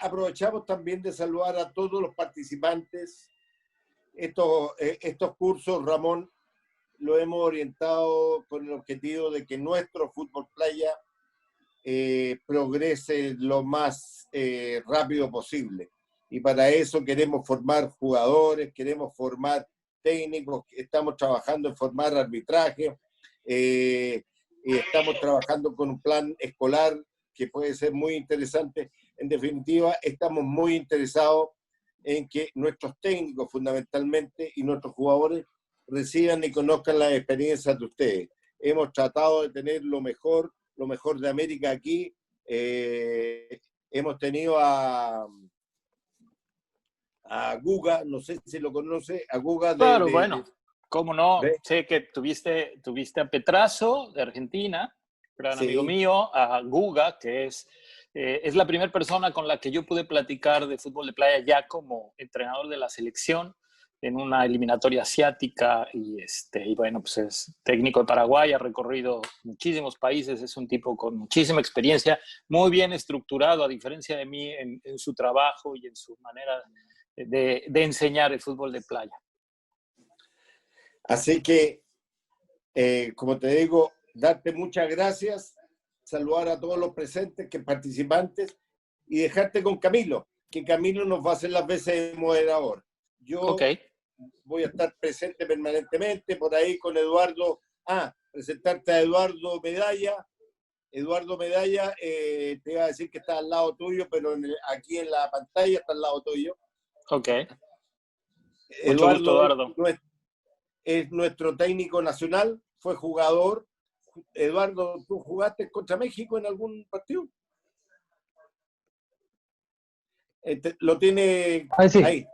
Aprovechamos también de saludar a todos los participantes. Estos cursos, Ramón, lo hemos orientado con el objetivo de que nuestro fútbol playa progrese lo más rápido posible. Y para eso queremos formar jugadores, queremos formar técnicos, estamos trabajando en formar arbitraje, y estamos trabajando con un plan escolar que puede ser muy interesante. En definitiva, estamos muy interesados en que nuestros técnicos fundamentalmente y nuestros jugadores reciban y conozcan las experiencias de ustedes. Hemos tratado de tener lo mejor de América aquí. Hemos tenido a Guga, no sé si lo conoce, a Guga Claro, bueno, cómo no. Sé que tuviste a Petrazo de Argentina, gran amigo mío, a Guga, que es la primera persona con la que yo pude platicar de fútbol de playa ya como entrenador de la selección en una eliminatoria asiática y bueno, pues es técnico de Paraguay, ha recorrido muchísimos países, es un tipo con muchísima experiencia, muy bien estructurado, a diferencia de mí en su trabajo y en su manera de enseñar el fútbol de playa. Así que, como te digo, darte muchas gracias, saludar a todos los presentes, que participantes, y dejarte con Camilo, que Camilo nos va a hacer las veces de moderador. Yo voy a estar presente permanentemente por ahí con Eduardo. Presentarte a Eduardo Medalla. Eduardo Medalla, te iba a decir que está al lado tuyo, pero aquí en la pantalla está al lado tuyo. Ok. Mucho gusto, Eduardo. Es nuestro técnico nacional, fue jugador. Eduardo, ¿tú jugaste contra México en algún partido? Lo tiene ahí.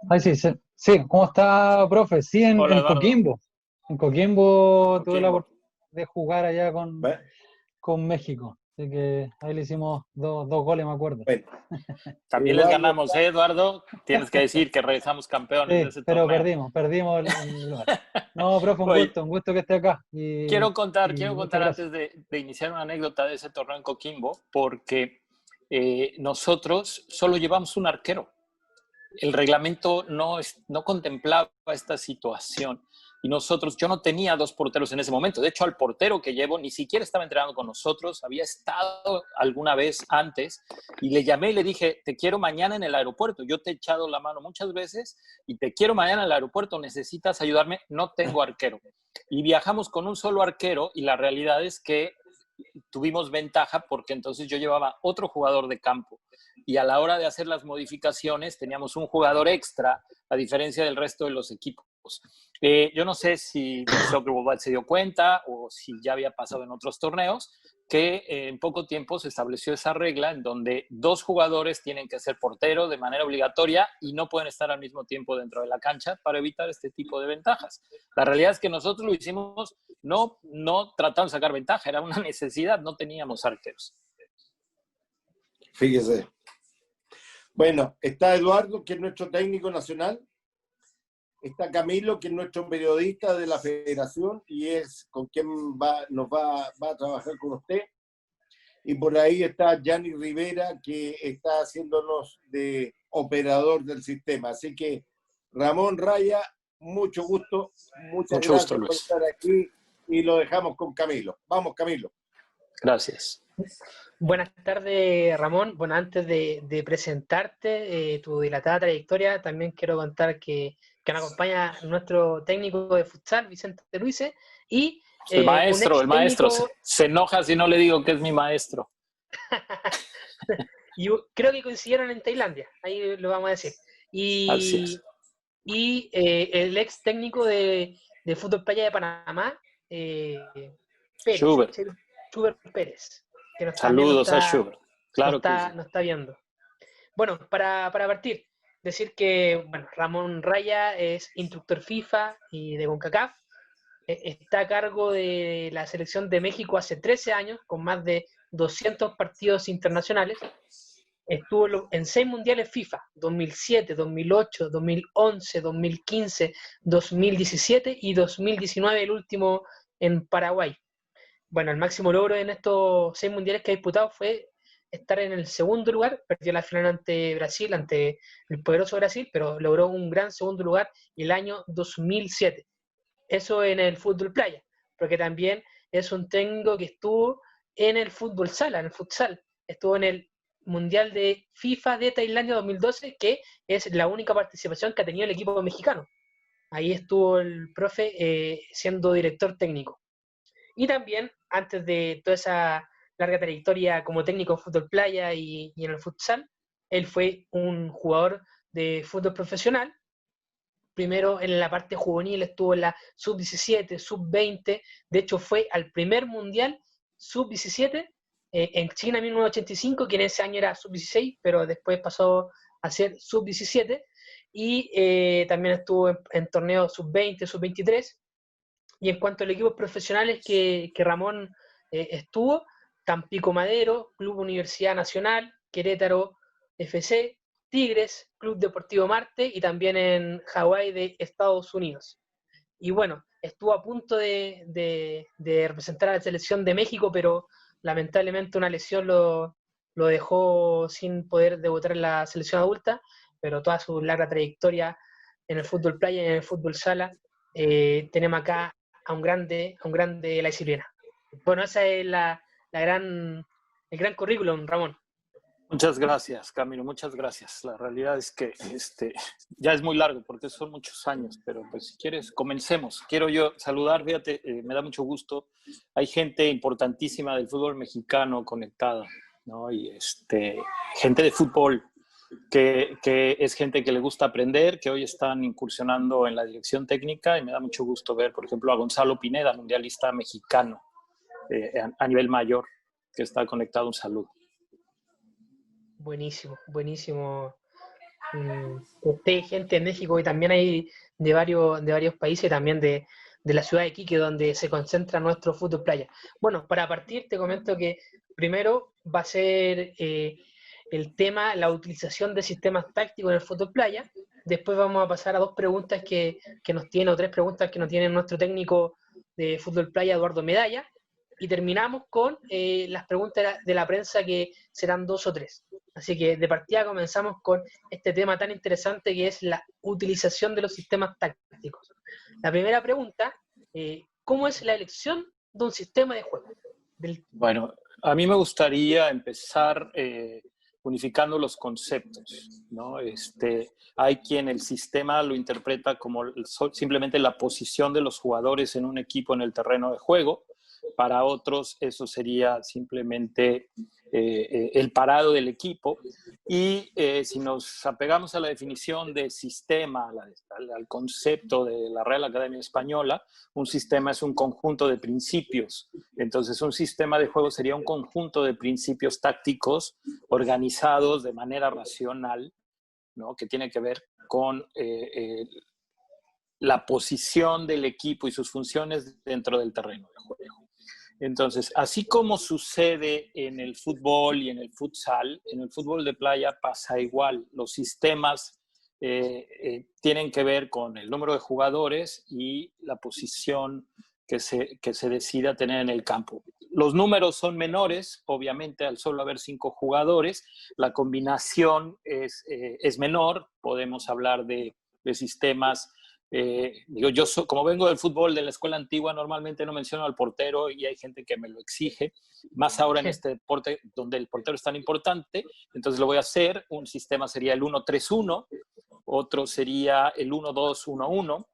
Sí, ¿cómo está, profe? Sí, en Coquimbo. En Coquimbo tuve la oportunidad de jugar allá con México. Así que ahí le hicimos dos goles, me acuerdo. Bueno. También les ganamos, Eduardo. Tienes que decir que regresamos campeones de ese pero torneo. perdimos el lugar. No, profe, un gusto que esté acá. Quiero contar antes de iniciar una anécdota de ese torneo en Coquimbo, porque nosotros solo llevamos un arquero. El reglamento no contemplaba esta situación. Y yo no tenía dos porteros en ese momento. De hecho, al portero que llevo ni siquiera estaba entrenando con nosotros. Había estado alguna vez antes y le llamé y le dije, te quiero mañana en el aeropuerto. Yo te he echado la mano muchas veces y te quiero mañana en el aeropuerto. ¿Necesitas ayudarme? No tengo arquero. Y viajamos con un solo arquero y la realidad es que tuvimos ventaja porque entonces yo llevaba otro jugador de campo y a la hora de hacer las modificaciones teníamos un jugador extra a diferencia del resto de los equipos. Yo no sé si Soccer Worldwide se dio cuenta o si ya había pasado en otros torneos que en poco tiempo se estableció esa regla en donde dos jugadores tienen que ser portero de manera obligatoria y no pueden estar al mismo tiempo dentro de la cancha para evitar este tipo de ventajas. La realidad es que nosotros lo hicimos no tratando de sacar ventaja, era una necesidad, no teníamos arqueros. Fíjese. Bueno, está Eduardo, que es nuestro técnico nacional. Está Camilo, que es nuestro periodista de la federación y es con quien va a trabajar con usted. Y por ahí está Gianni Rivera, que está haciéndonos de operador del sistema. Así que, Ramón Raya, mucho gusto. Muchas gracias por estar aquí y lo dejamos con Camilo. Vamos, Camilo. Gracias. Buenas tardes, Ramón. Bueno, antes de presentarte tu dilatada trayectoria, también quiero contar que nos acompaña nuestro técnico de futsal, Vicente Luise, y el maestro. Se enoja si no le digo que es mi maestro. Y creo que coincidieron en Tailandia, ahí lo vamos a decir. Y el ex técnico de fútbol playa de Panamá, Schubert Pérez. Que saludos a Schubert. Claro nos está viendo. Bueno, para partir, decir que Ramón Raya es instructor FIFA y de CONCACAF. Está a cargo de la selección de México hace 13 años, con más de 200 partidos internacionales. Estuvo en 6 mundiales FIFA, 2007, 2008, 2011, 2015, 2017 y 2019, el último en Paraguay. Bueno, el máximo logro en estos 6 mundiales que ha disputado fue estar en el segundo lugar, perdió la final ante Brasil, ante el poderoso Brasil, pero logró un gran segundo lugar el año 2007. Eso en el fútbol playa, porque también es un técnico que estuvo en el fútbol sala, en el futsal, estuvo en el Mundial de FIFA de Tailandia 2012, que es la única participación que ha tenido el equipo mexicano. Ahí estuvo el profe siendo director técnico. Y también, antes de toda esa larga trayectoria como técnico en fútbol playa y en el futsal, él fue un jugador de fútbol profesional. Primero en la parte juvenil estuvo en la sub-17, sub-20, de hecho fue al primer mundial sub-17 en China en 1985, que en ese año era sub-16, pero después pasó a ser sub-17, y también estuvo en torneos sub-20, sub-23, y en cuanto a los equipos profesionales que Ramón estuvo, Tampico Madero, Club Universidad Nacional, Querétaro FC, Tigres, Club Deportivo Marte y también en Hawái de Estados Unidos. Y bueno, estuvo a punto de representar a la selección de México, pero lamentablemente una lesión lo dejó sin poder debutar en la selección adulta, pero toda su larga trayectoria en el fútbol playa y en el fútbol sala, tenemos acá a un grande de la disciplina. Bueno, esa es el gran currículum, Ramón. Muchas gracias, Camilo, muchas gracias. La realidad es que ya es muy largo porque son muchos años, pero pues si quieres, comencemos. Quiero yo saludar, fíjate, me da mucho gusto. Hay gente importantísima del fútbol mexicano conectada, ¿no? Y gente de fútbol que es gente que le gusta aprender, que hoy están incursionando en la dirección técnica, y me da mucho gusto ver, por ejemplo, a Gonzalo Pineda, mundialista mexicano a nivel mayor, que está conectado. Un saludo. Buenísimo, buenísimo. Hay gente en México y también hay de varios países, también de la ciudad de Iquique, donde se concentra nuestro fútbol playa. Bueno, para partir te comento que primero va a ser el tema, la utilización de sistemas tácticos en el fútbol playa. Después vamos a pasar a dos preguntas que nos tiene, o tres preguntas que nos tiene nuestro técnico de fútbol playa, Eduardo Medalla. Y terminamos con las preguntas de la prensa, que serán 2 o 3. Así que de partida comenzamos con este tema tan interesante que es la utilización de los sistemas tácticos. La primera pregunta, ¿cómo es la elección de un sistema de juego? Bueno, a mí me gustaría empezar unificando los conceptos, ¿no? Hay quien el sistema lo interpreta como simplemente la posición de los jugadores en un equipo en el terreno de juego. Para otros eso sería simplemente el parado del equipo. Y si nos apegamos a la definición de sistema, al concepto de la Real Academia Española, un sistema es un conjunto de principios. Entonces, un sistema de juego sería un conjunto de principios tácticos organizados de manera racional, ¿no? Que tiene que ver con la posición del equipo y sus funciones dentro del terreno de juego. Entonces, así como sucede en el fútbol y en el futsal, en el fútbol de playa pasa igual. Los sistemas tienen que ver con el número de jugadores y la posición que se decida tener en el campo. Los números son menores, obviamente, al solo haber 5 jugadores. La combinación es menor. Podemos hablar de sistemas. Como vengo del fútbol de la escuela antigua, normalmente no menciono al portero y hay gente que me lo exige, más ahora en este deporte donde el portero es tan importante. Entonces lo voy a hacer. Un sistema sería el 1-3-1, otro sería el 1-2-1-1,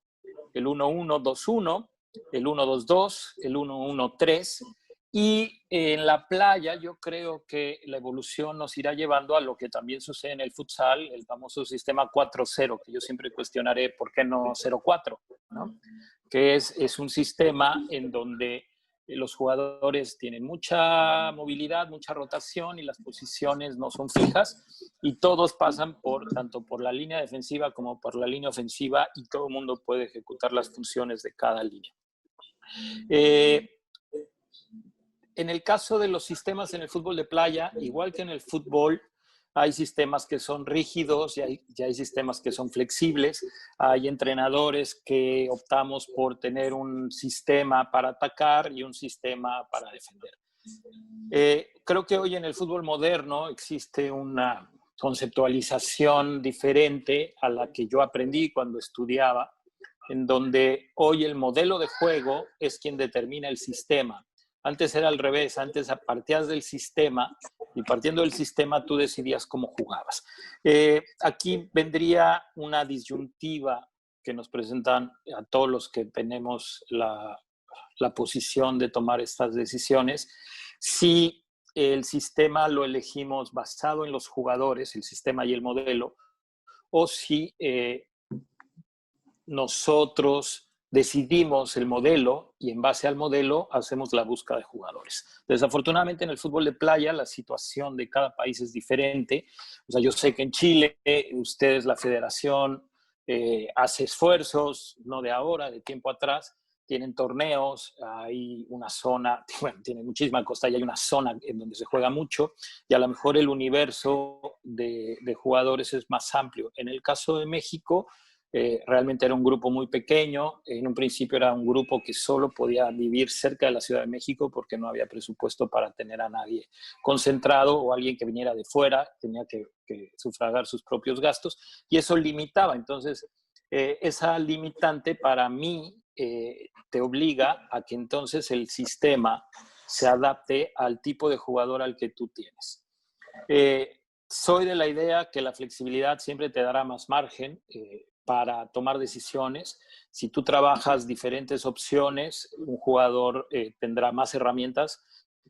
el 1-1-2-1, el 1-2-2, el 1-1-3. Y en la playa yo creo que la evolución nos irá llevando a lo que también sucede en el futsal, el famoso sistema 4-0, que yo siempre cuestionaré por qué no 0-4, ¿no? Que es un sistema en donde los jugadores tienen mucha movilidad, mucha rotación y las posiciones no son fijas y todos pasan tanto por la línea defensiva como por la línea ofensiva y todo el mundo puede ejecutar las funciones de cada línea. En el caso de los sistemas en el fútbol de playa, igual que en el fútbol, hay sistemas que son rígidos y hay sistemas que son flexibles. Hay entrenadores que optamos por tener un sistema para atacar y un sistema para defender. Creo que hoy en el fútbol moderno existe una conceptualización diferente a la que yo aprendí cuando estudiaba, en donde hoy el modelo de juego es quien determina el sistema. Antes era al revés, antes partías del sistema y partiendo del sistema tú decidías cómo jugabas. Aquí vendría una disyuntiva que nos presentan a todos los que tenemos la posición de tomar estas decisiones. Si el sistema lo elegimos basado en los jugadores, el sistema y el modelo, o si nosotros decidimos el modelo y en base al modelo hacemos la búsqueda de jugadores. Desafortunadamente en el fútbol de playa la situación de cada país es diferente. O sea, yo sé que en Chile ustedes, la federación, hace esfuerzos, no de ahora, de tiempo atrás, tienen torneos, hay una zona, bueno, tiene muchísima costa y hay una zona en donde se juega mucho y a lo mejor el universo de jugadores es más amplio. En el caso de México, realmente era un grupo muy pequeño. En un principio era un grupo que solo podía vivir cerca de la Ciudad de México porque no había presupuesto para tener a nadie concentrado o alguien que viniera de fuera, tenía que sufragar sus propios gastos y eso limitaba. Entonces, esa limitante para mí te obliga a que entonces el sistema se adapte al tipo de jugador al que tú tienes. Soy de la idea que la flexibilidad siempre te dará más margen para tomar decisiones. Si tú trabajas diferentes opciones, un jugador tendrá más herramientas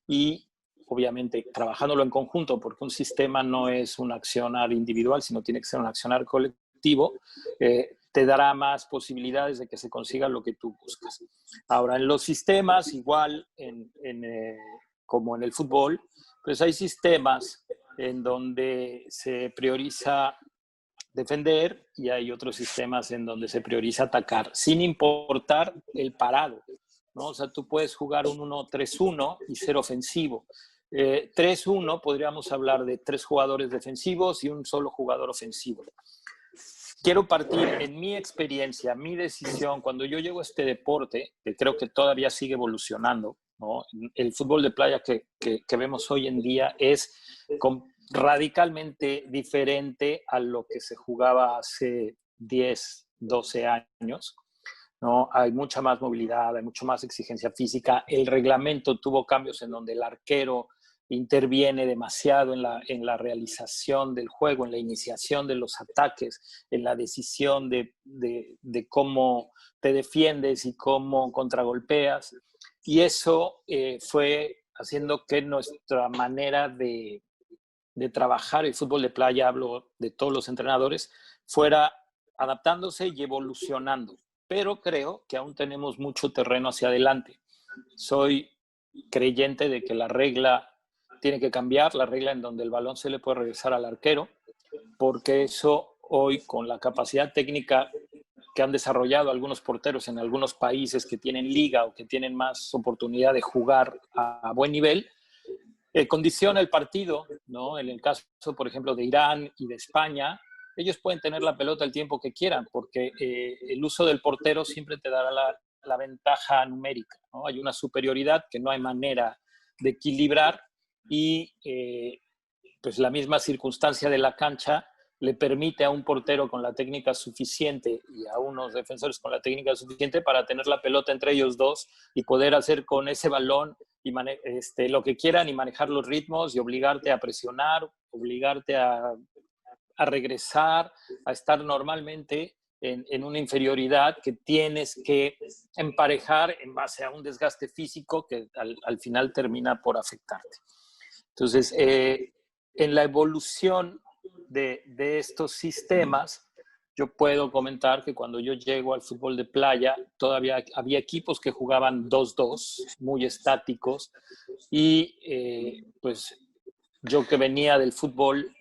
y obviamente trabajándolo en conjunto, porque un sistema no es un accionar individual, sino tiene que ser un accionar colectivo, te dará más posibilidades de que se consiga lo que tú buscas. Ahora, en los sistemas, igual como en el fútbol, pues hay sistemas en donde se prioriza defender y hay otros sistemas en donde se prioriza atacar, sin importar el parado, ¿no? O sea, tú puedes jugar un 1-3-1 y ser ofensivo. 3-1 podríamos hablar de 3 jugadores defensivos y un solo jugador ofensivo. Quiero partir en mi experiencia, mi decisión, cuando yo llego a este deporte, que creo que todavía sigue evolucionando, ¿no? El fútbol de playa que vemos hoy en día es radicalmente diferente a lo que se jugaba hace 10, 12 años, ¿no? Hay mucha más movilidad, hay mucha más exigencia física. El reglamento tuvo cambios en donde el arquero interviene demasiado en la realización del juego, en la iniciación de los ataques, en la decisión de cómo te defiendes y cómo contragolpeas. Y eso fue haciendo que nuestra manera de trabajar el fútbol de playa, hablo de todos los entrenadores, fuera adaptándose y evolucionando. Pero creo que aún tenemos mucho terreno hacia adelante. Soy creyente de que la regla tiene que cambiar, la regla en donde el balón se le puede regresar al arquero, porque eso hoy, con la capacidad técnica que han desarrollado algunos porteros en algunos países que tienen liga o que tienen más oportunidad de jugar a buen nivel, condiciona el partido, ¿no? En el caso, por ejemplo, de Irán y de España, ellos pueden tener la pelota el tiempo que quieran, porque el uso del portero siempre te dará la ventaja numérica, ¿no? Hay una superioridad que no hay manera de equilibrar y pues la misma circunstancia de la cancha le permite a un portero con la técnica suficiente y a unos defensores con la técnica suficiente para tener la pelota entre ellos dos y poder hacer con ese balón y lo que quieran y manejar los ritmos y obligarte a presionar, obligarte a regresar, a estar normalmente en una inferioridad que tienes que emparejar en base a un desgaste físico que al final termina por afectarte. Entonces, en la evolución de estos sistemas, yo puedo comentar que cuando yo llego al fútbol de playa, todavía había equipos que jugaban 2-2, muy estáticos, y pues yo que venía del fútbol,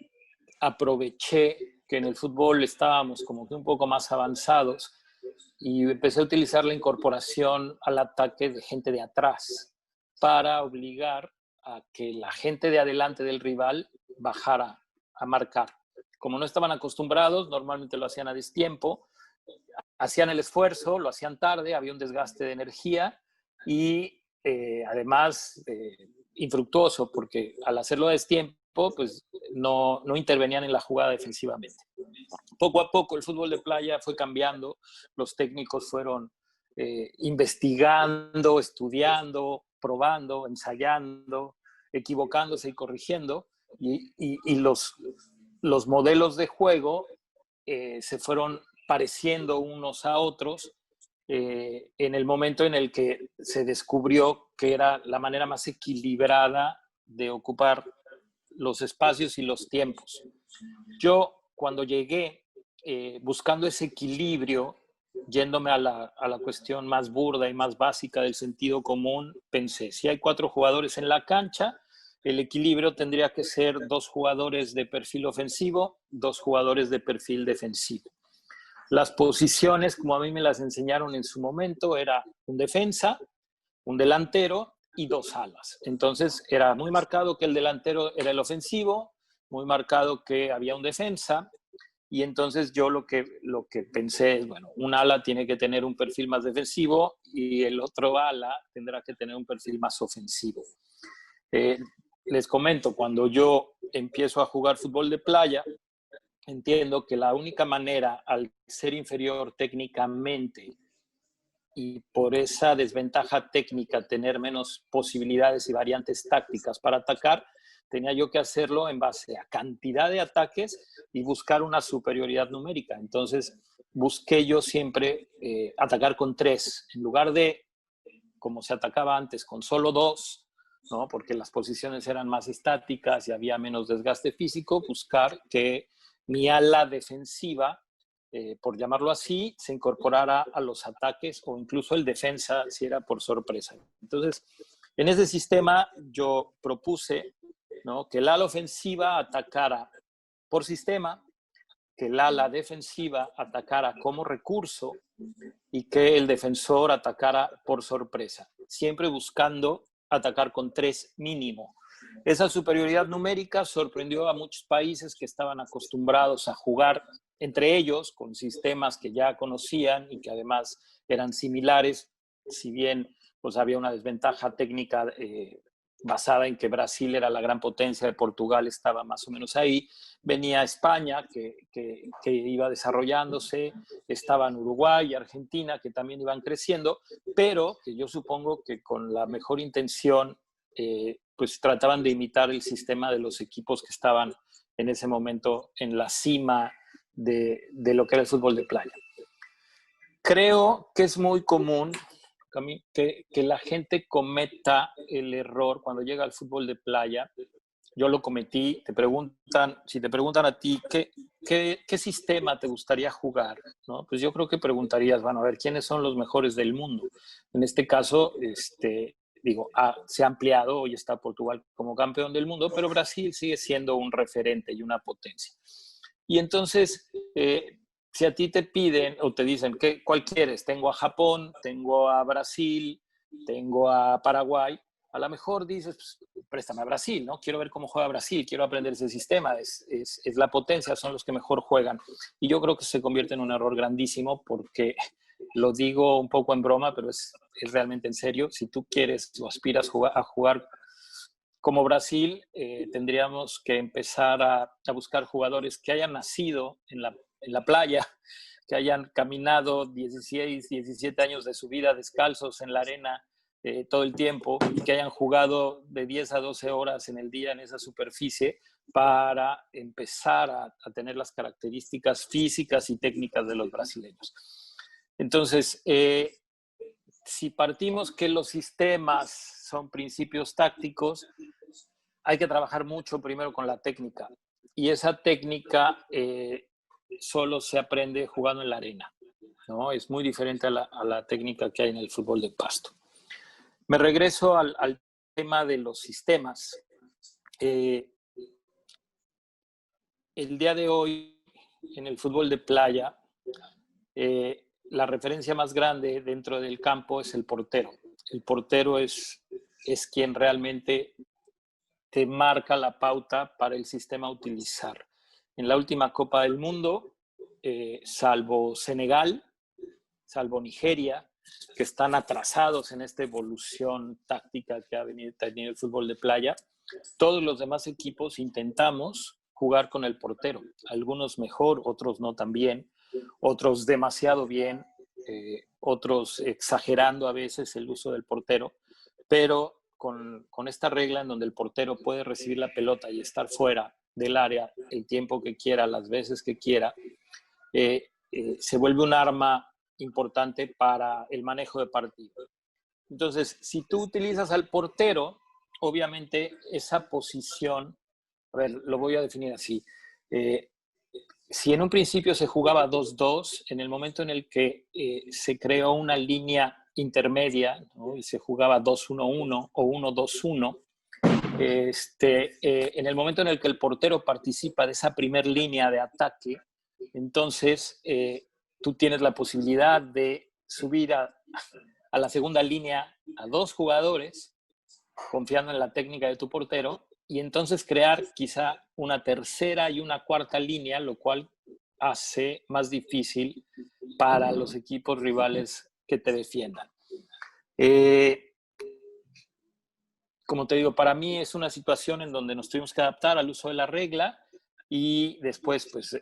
aproveché que en el fútbol estábamos como que un poco más avanzados y empecé a utilizar la incorporación al ataque de gente de atrás para obligar a que la gente de adelante del rival bajara a marcar. Como no estaban acostumbrados, normalmente lo hacían a destiempo, hacían el esfuerzo, lo hacían tarde, había un desgaste de energía y además infructuoso, porque al hacerlo a destiempo, pues no intervenían en la jugada defensivamente. Poco a poco el fútbol de playa fue cambiando, los técnicos fueron investigando, estudiando, probando, ensayando, equivocándose y corrigiendo, y los modelos de juego se fueron pareciendo unos a otros en el momento en el que se descubrió que era la manera más equilibrada de ocupar los espacios y los tiempos. Yo, cuando llegué buscando ese equilibrio, yéndome a la cuestión más burda y más básica del sentido común, pensé, si hay 4 jugadores en la cancha, el equilibrio tendría que ser 2 jugadores de perfil ofensivo, 2 jugadores de perfil defensivo. Las posiciones, como a mí me las enseñaron en su momento, era un defensa, un delantero y 2 alas. Entonces era muy marcado que el delantero era el ofensivo, muy marcado que había un defensa, y entonces yo lo que pensé es, bueno, un ala tiene que tener un perfil más defensivo y el otro ala tendrá que tener un perfil más ofensivo. Les comento, cuando yo empiezo a jugar fútbol de playa, entiendo que la única manera, al ser inferior técnicamente y por esa desventaja técnica tener menos posibilidades y variantes tácticas para atacar, tenía yo que hacerlo en base a cantidad de ataques y buscar una superioridad numérica. Entonces busqué yo siempre atacar con 3, en lugar de, como se atacaba antes, con solo 2, ¿no? Porque las posiciones eran más estáticas y había menos desgaste físico, buscar que mi ala defensiva, por llamarlo así, se incorporara a los ataques, o incluso el defensa si era por sorpresa. Entonces, en ese sistema yo propuse, ¿no?, que el ala ofensiva atacara por sistema, que el ala defensiva atacara como recurso y que el defensor atacara por sorpresa, siempre buscando atacar con 3 mínimo. Esa superioridad numérica sorprendió a muchos países que estaban acostumbrados a jugar entre ellos con sistemas que ya conocían y que además eran similares, si bien pues había una desventaja técnica basada en que Brasil era la gran potencia, de Portugal estaba más o menos ahí, venía España que iba desarrollándose, estaban Uruguay y Argentina que también iban creciendo, pero que yo supongo que con la mejor intención pues trataban de imitar el sistema de los equipos que estaban en ese momento en la cima de lo que era el fútbol de playa. Creo que es muy común que la gente cometa el error cuando llega al fútbol de playa. Yo lo cometí. Si te preguntan a ti ¿qué sistema te gustaría jugar, ¿no? Pues yo creo que preguntarías, bueno, a ver, ¿quiénes son los mejores del mundo? En este caso, se ha ampliado, hoy está Portugal como campeón del mundo, pero Brasil sigue siendo un referente y una potencia. Y entonces, si a ti te piden o te dicen, ¿cuál quieres? Tengo a Japón, tengo a Brasil, tengo a Paraguay, a lo mejor dices, pues, préstame a Brasil, ¿no? Quiero ver cómo juega Brasil, quiero aprender ese sistema, es la potencia, son los que mejor juegan. Y yo creo que se convierte en un error grandísimo, porque lo digo un poco en broma, pero es realmente en serio. Si tú quieres o aspiras a jugar como Brasil, tendríamos que empezar a buscar jugadores que hayan nacido en la playa, que hayan caminado 16, 17 años de su vida descalzos en la arena todo el tiempo, y que hayan jugado de 10 a 12 horas en el día en esa superficie para empezar a tener las características físicas y técnicas de los brasileños. Entonces, si partimos que los sistemas son principios tácticos, hay que trabajar mucho primero con la técnica, y esa técnica solo se aprende jugando en la arena, ¿no? Es muy diferente a la técnica que hay en el fútbol de pasto. Me regreso al tema de los sistemas. El día de hoy, en el fútbol de playa, la referencia más grande dentro del campo es el portero. El portero es quien realmente te marca la pauta para el sistema a utilizar. En la última Copa del Mundo, salvo Senegal, salvo Nigeria, que están atrasados en esta evolución táctica que ha tenido el fútbol de playa. Todos los demás equipos intentamos jugar con el portero, algunos mejor, otros no tan bien, otros demasiado bien, otros exagerando a veces el uso del portero, pero con esta regla en donde el portero puede recibir la pelota y estar fuera del área el tiempo que quiera, las veces que quiera, se vuelve un arma importante para el manejo de partido. Entonces, si tú utilizas al portero, obviamente esa posición, a ver, lo voy a definir así, si en un principio se jugaba 2-2, en el momento en el que se creó una línea intermedia, ¿no? Y se jugaba 2-1-1 o 1-2-1, en el momento en el que el portero participa de esa primer línea de ataque, entonces tú tienes la posibilidad de subir a la segunda línea a 2 jugadores, confiando en la técnica de tu portero, y entonces crear quizá una tercera y una cuarta línea, lo cual hace más difícil para los equipos rivales que te defiendan. Como te digo, para mí es una situación en donde nos tuvimos que adaptar al uso de la regla, y después pues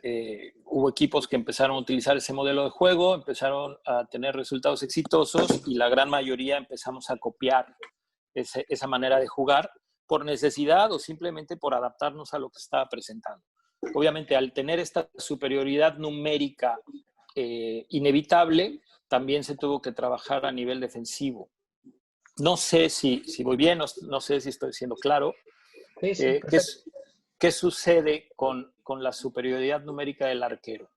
hubo equipos que empezaron a utilizar ese modelo de juego, empezaron a tener resultados exitosos, y la gran mayoría empezamos a copiar esa manera de jugar por necesidad o simplemente por adaptarnos a lo que estaba presentando. Obviamente, al tener esta superioridad numérica inevitable, también se tuvo que trabajar a nivel defensivo. No sé si voy bien, no sé si estoy siendo claro. Sí, ¿Qué sucede con la superioridad numérica del arquero?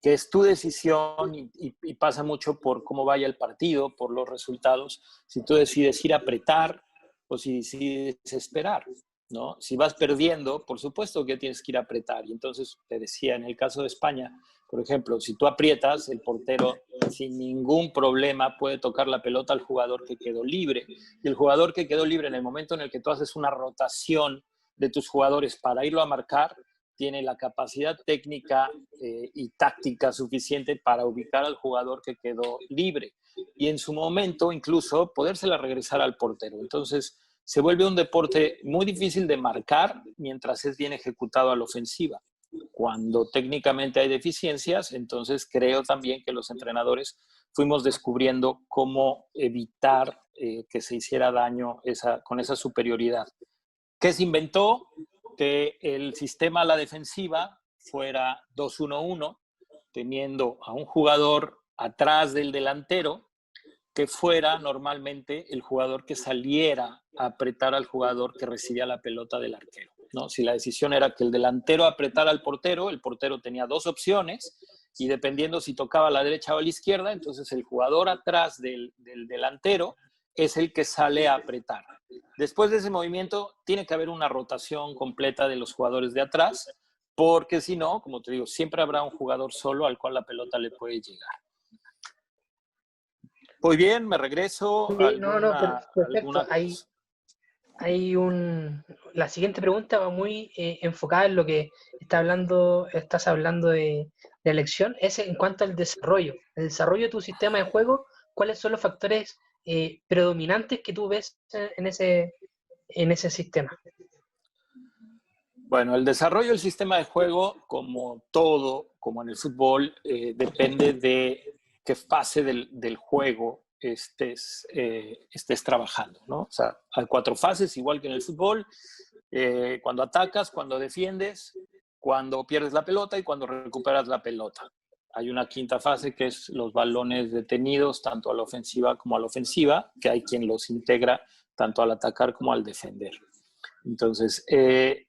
Que es tu decisión y pasa mucho por cómo vaya el partido, por los resultados, si tú decides ir a apretar o si decides esperar, ¿no? Si vas perdiendo, por supuesto que tienes que ir a apretar. Y entonces te decía, en el caso de España, por ejemplo, si tú aprietas, el portero sin ningún problema puede tocar la pelota al jugador que quedó libre. Y el jugador que quedó libre, en el momento en el que tú haces una rotación de tus jugadores para irlo a marcar, tiene la capacidad técnica y táctica suficiente para ubicar al jugador que quedó libre. Y en su momento, incluso, podérsela regresar al portero. Entonces, se vuelve un deporte muy difícil de marcar mientras es bien ejecutado a la ofensiva. Cuando técnicamente hay deficiencias, entonces creo también que los entrenadores fuimos descubriendo cómo evitar que se hiciera daño con esa superioridad. ¿Qué se inventó? Que el sistema a la defensiva fuera 2-1-1, teniendo a un jugador atrás del delantero, que fuera normalmente el jugador que saliera a apretar al jugador que recibía la pelota del arquero, ¿no? Si la decisión era que el delantero apretara al portero, el portero tenía 2 opciones, y dependiendo si tocaba a la derecha o a la izquierda, entonces el jugador atrás del delantero es el que sale a apretar. Después de ese movimiento tiene que haber una rotación completa de los jugadores de atrás, porque si no, como te digo, siempre habrá un jugador solo al cual la pelota le puede llegar. Muy bien, me regreso. Sí, perfecto. La siguiente pregunta va muy enfocada en lo que estás hablando de elección, es en cuanto al desarrollo. El desarrollo de tu sistema de juego, ¿cuáles son los factores predominantes que tú ves en ese sistema? Bueno, el desarrollo del sistema de juego, como todo, como en el fútbol, depende de qué fase del juego estés trabajando, ¿no? O sea, hay 4 fases, igual que en el fútbol: cuando atacas, cuando defiendes, cuando pierdes la pelota y cuando recuperas la pelota. Hay una 5ª fase, que es los balones detenidos, tanto a la ofensiva como a la ofensiva, que hay quien los integra tanto al atacar como al defender. Entonces, te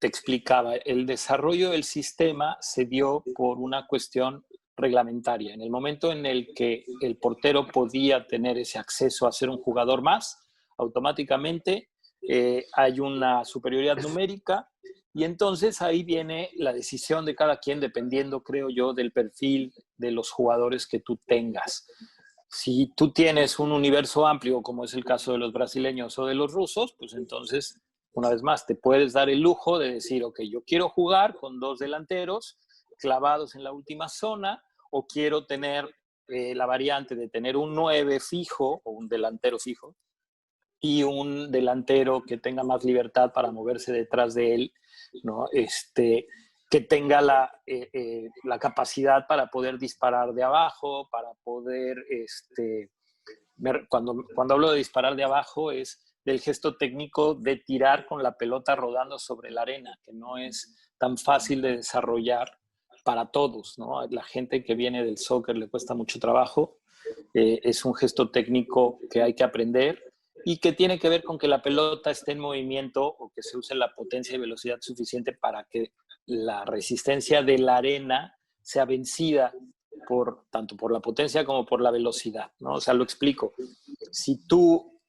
explicaba, el desarrollo del sistema se dio por una cuestión reglamentaria. En el momento en el que el portero podía tener ese acceso a ser un jugador más, automáticamente hay una superioridad numérica, y entonces ahí viene la decisión de cada quien, dependiendo, creo yo, del perfil de los jugadores que tú tengas. Si tú tienes un universo amplio, como es el caso de los brasileños o de los rusos, pues entonces, una vez más, te puedes dar el lujo de decir, ok, yo quiero jugar con 2 delanteros clavados en la última zona, o quiero tener la variante de tener un 9 fijo o un delantero fijo y un delantero que tenga más libertad para moverse detrás de él, ¿no? Que tenga la capacidad para poder disparar de abajo, para poder, cuando hablo de disparar de abajo es del gesto técnico de tirar con la pelota rodando sobre la arena, que no es tan fácil de desarrollar para todos, ¿no? La gente que viene del soccer le cuesta mucho trabajo, es un gesto técnico que hay que aprender y que tiene que ver con que la pelota esté en movimiento o que se use la potencia y velocidad suficiente para que la resistencia de la arena sea vencida tanto por la potencia como por la velocidad, ¿no? O sea, lo explico. Si tú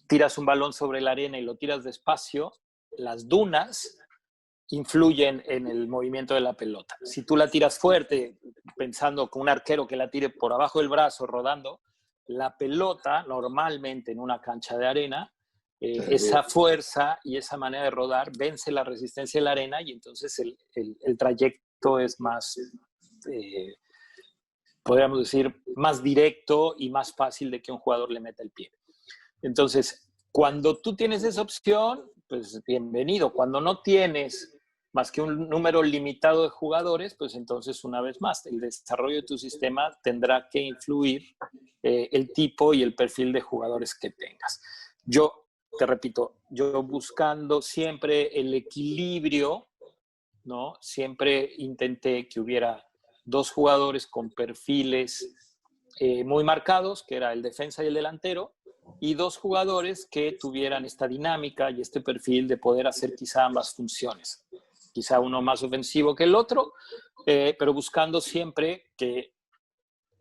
tiras un balón sobre la arena y lo tiras despacio, las dunas influyen en el movimiento de la pelota. Si tú la tiras fuerte, pensando con un arquero que la tire por abajo del brazo rodando, la pelota normalmente en una cancha de arena, esa fuerza y esa manera de rodar vence la resistencia de la arena y entonces el trayecto es más, podríamos decir, más directo y más fácil de que un jugador le meta el pie. Entonces, cuando tú tienes esa opción, pues bienvenido. Cuando no tienes más que un número limitado de jugadores, pues entonces una vez más, el desarrollo de tu sistema tendrá que influir el tipo y el perfil de jugadores que tengas. Yo, te repito, yo buscando siempre el equilibrio, ¿no? Siempre intenté que hubiera dos jugadores con perfiles muy marcados, que era el defensa y el delantero, y dos jugadores que tuvieran esta dinámica y este perfil de poder hacer quizá ambas funciones. Quizá uno más ofensivo que el otro, pero buscando siempre que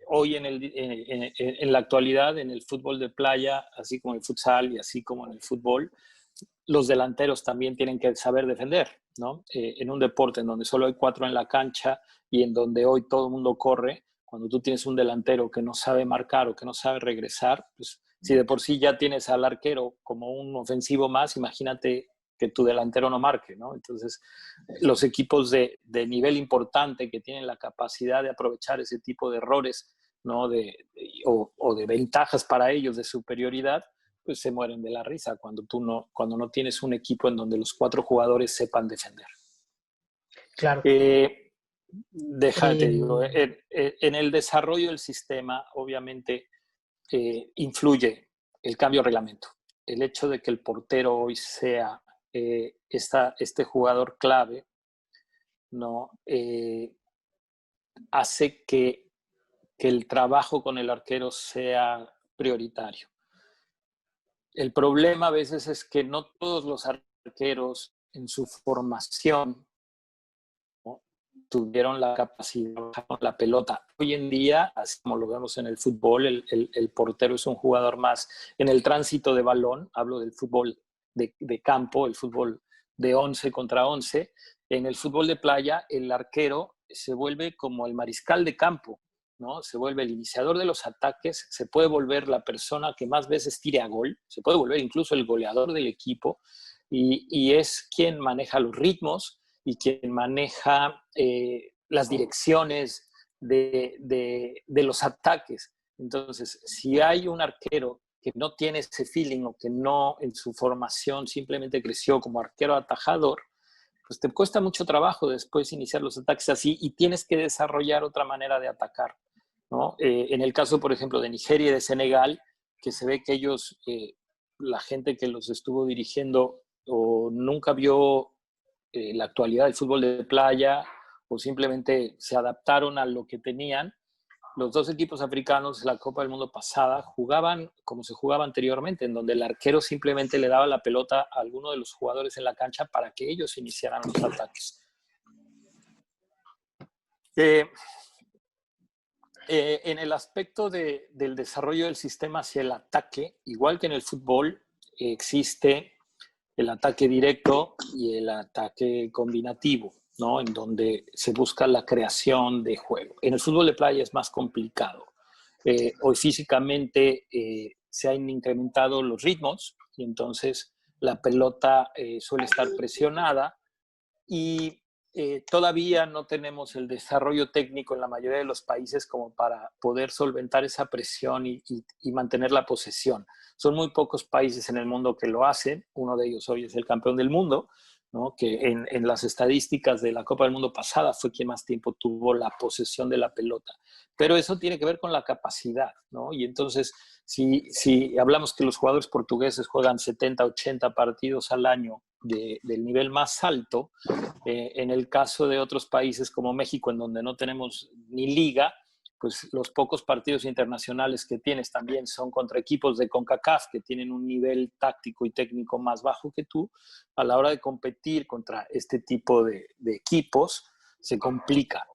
hoy en la actualidad, en el fútbol de playa, así como en el futsal y así como en el fútbol, los delanteros también tienen que saber defender, ¿no? En un deporte en donde solo hay 4 en la cancha y en donde hoy todo el mundo corre, cuando tú tienes un delantero que no sabe marcar o que no sabe regresar, pues si de por sí ya tienes al arquero como un ofensivo más, imagínate que tu delantero no marque, ¿no? Entonces, los equipos de nivel importante que tienen la capacidad de aprovechar ese tipo de errores, ¿no? O de ventajas para ellos de superioridad, pues se mueren de la risa cuando no tienes un equipo en donde los 4 jugadores sepan defender. Claro. Déjate, digo, en el desarrollo del sistema, obviamente, influye el cambio de reglamento. El hecho de que el portero hoy sea este jugador clave, ¿no? Hace que el trabajo con el arquero sea prioritario. El problema a veces es que no todos los arqueros en su formación, ¿no?, tuvieron la capacidad de trabajar con la pelota. Hoy en día, así como lo vemos en el fútbol, el portero es un jugador más en el tránsito de balón. Hablo del fútbol de campo, el fútbol de 11 contra 11. En el fútbol de playa, el arquero se vuelve como el mariscal de campo, ¿no? Se vuelve el iniciador de los ataques, se puede volver la persona que más veces tire a gol, se puede volver incluso el goleador del equipo y es quien maneja los ritmos y quien maneja las direcciones de los ataques. Entonces, si hay un arquero que no tiene ese feeling o que no en su formación simplemente creció como arquero atajador, pues te cuesta mucho trabajo después iniciar los ataques así y tienes que desarrollar otra manera de atacar, ¿no? En el caso, por ejemplo, de Nigeria y de Senegal, que se ve que ellos, la gente que los estuvo dirigiendo o nunca vio la actualidad del fútbol de playa o simplemente se adaptaron a lo que tenían. Los 2 equipos africanos de la Copa del Mundo pasada jugaban como se jugaba anteriormente, en donde el arquero simplemente le daba la pelota a alguno de los jugadores en la cancha para que ellos iniciaran los ataques. En el aspecto del desarrollo del sistema hacia el ataque, igual que en el fútbol, existe el ataque directo y el ataque combinativo, ¿no? En donde se busca la creación de juego. En el fútbol de playa es más complicado. Hoy físicamente se han incrementado los ritmos y entonces la pelota suele estar presionada y todavía no tenemos el desarrollo técnico en la mayoría de los países como para poder solventar esa presión y mantener la posesión. Son muy pocos países en el mundo que lo hacen. Uno de ellos hoy es el campeón del mundo, ¿no? Que en las estadísticas de la Copa del Mundo pasada fue quien más tiempo tuvo la posesión de la pelota. Pero eso tiene que ver con la capacidad, ¿no? Y entonces, si hablamos que los jugadores portugueses juegan 70, 80 partidos al año del nivel más alto, en el caso de otros países como México, en donde no tenemos ni liga, pues los pocos partidos internacionales que tienes también son contra equipos de CONCACAF que tienen un nivel táctico y técnico más bajo que tú. A la hora de competir contra este tipo de equipos, se complica.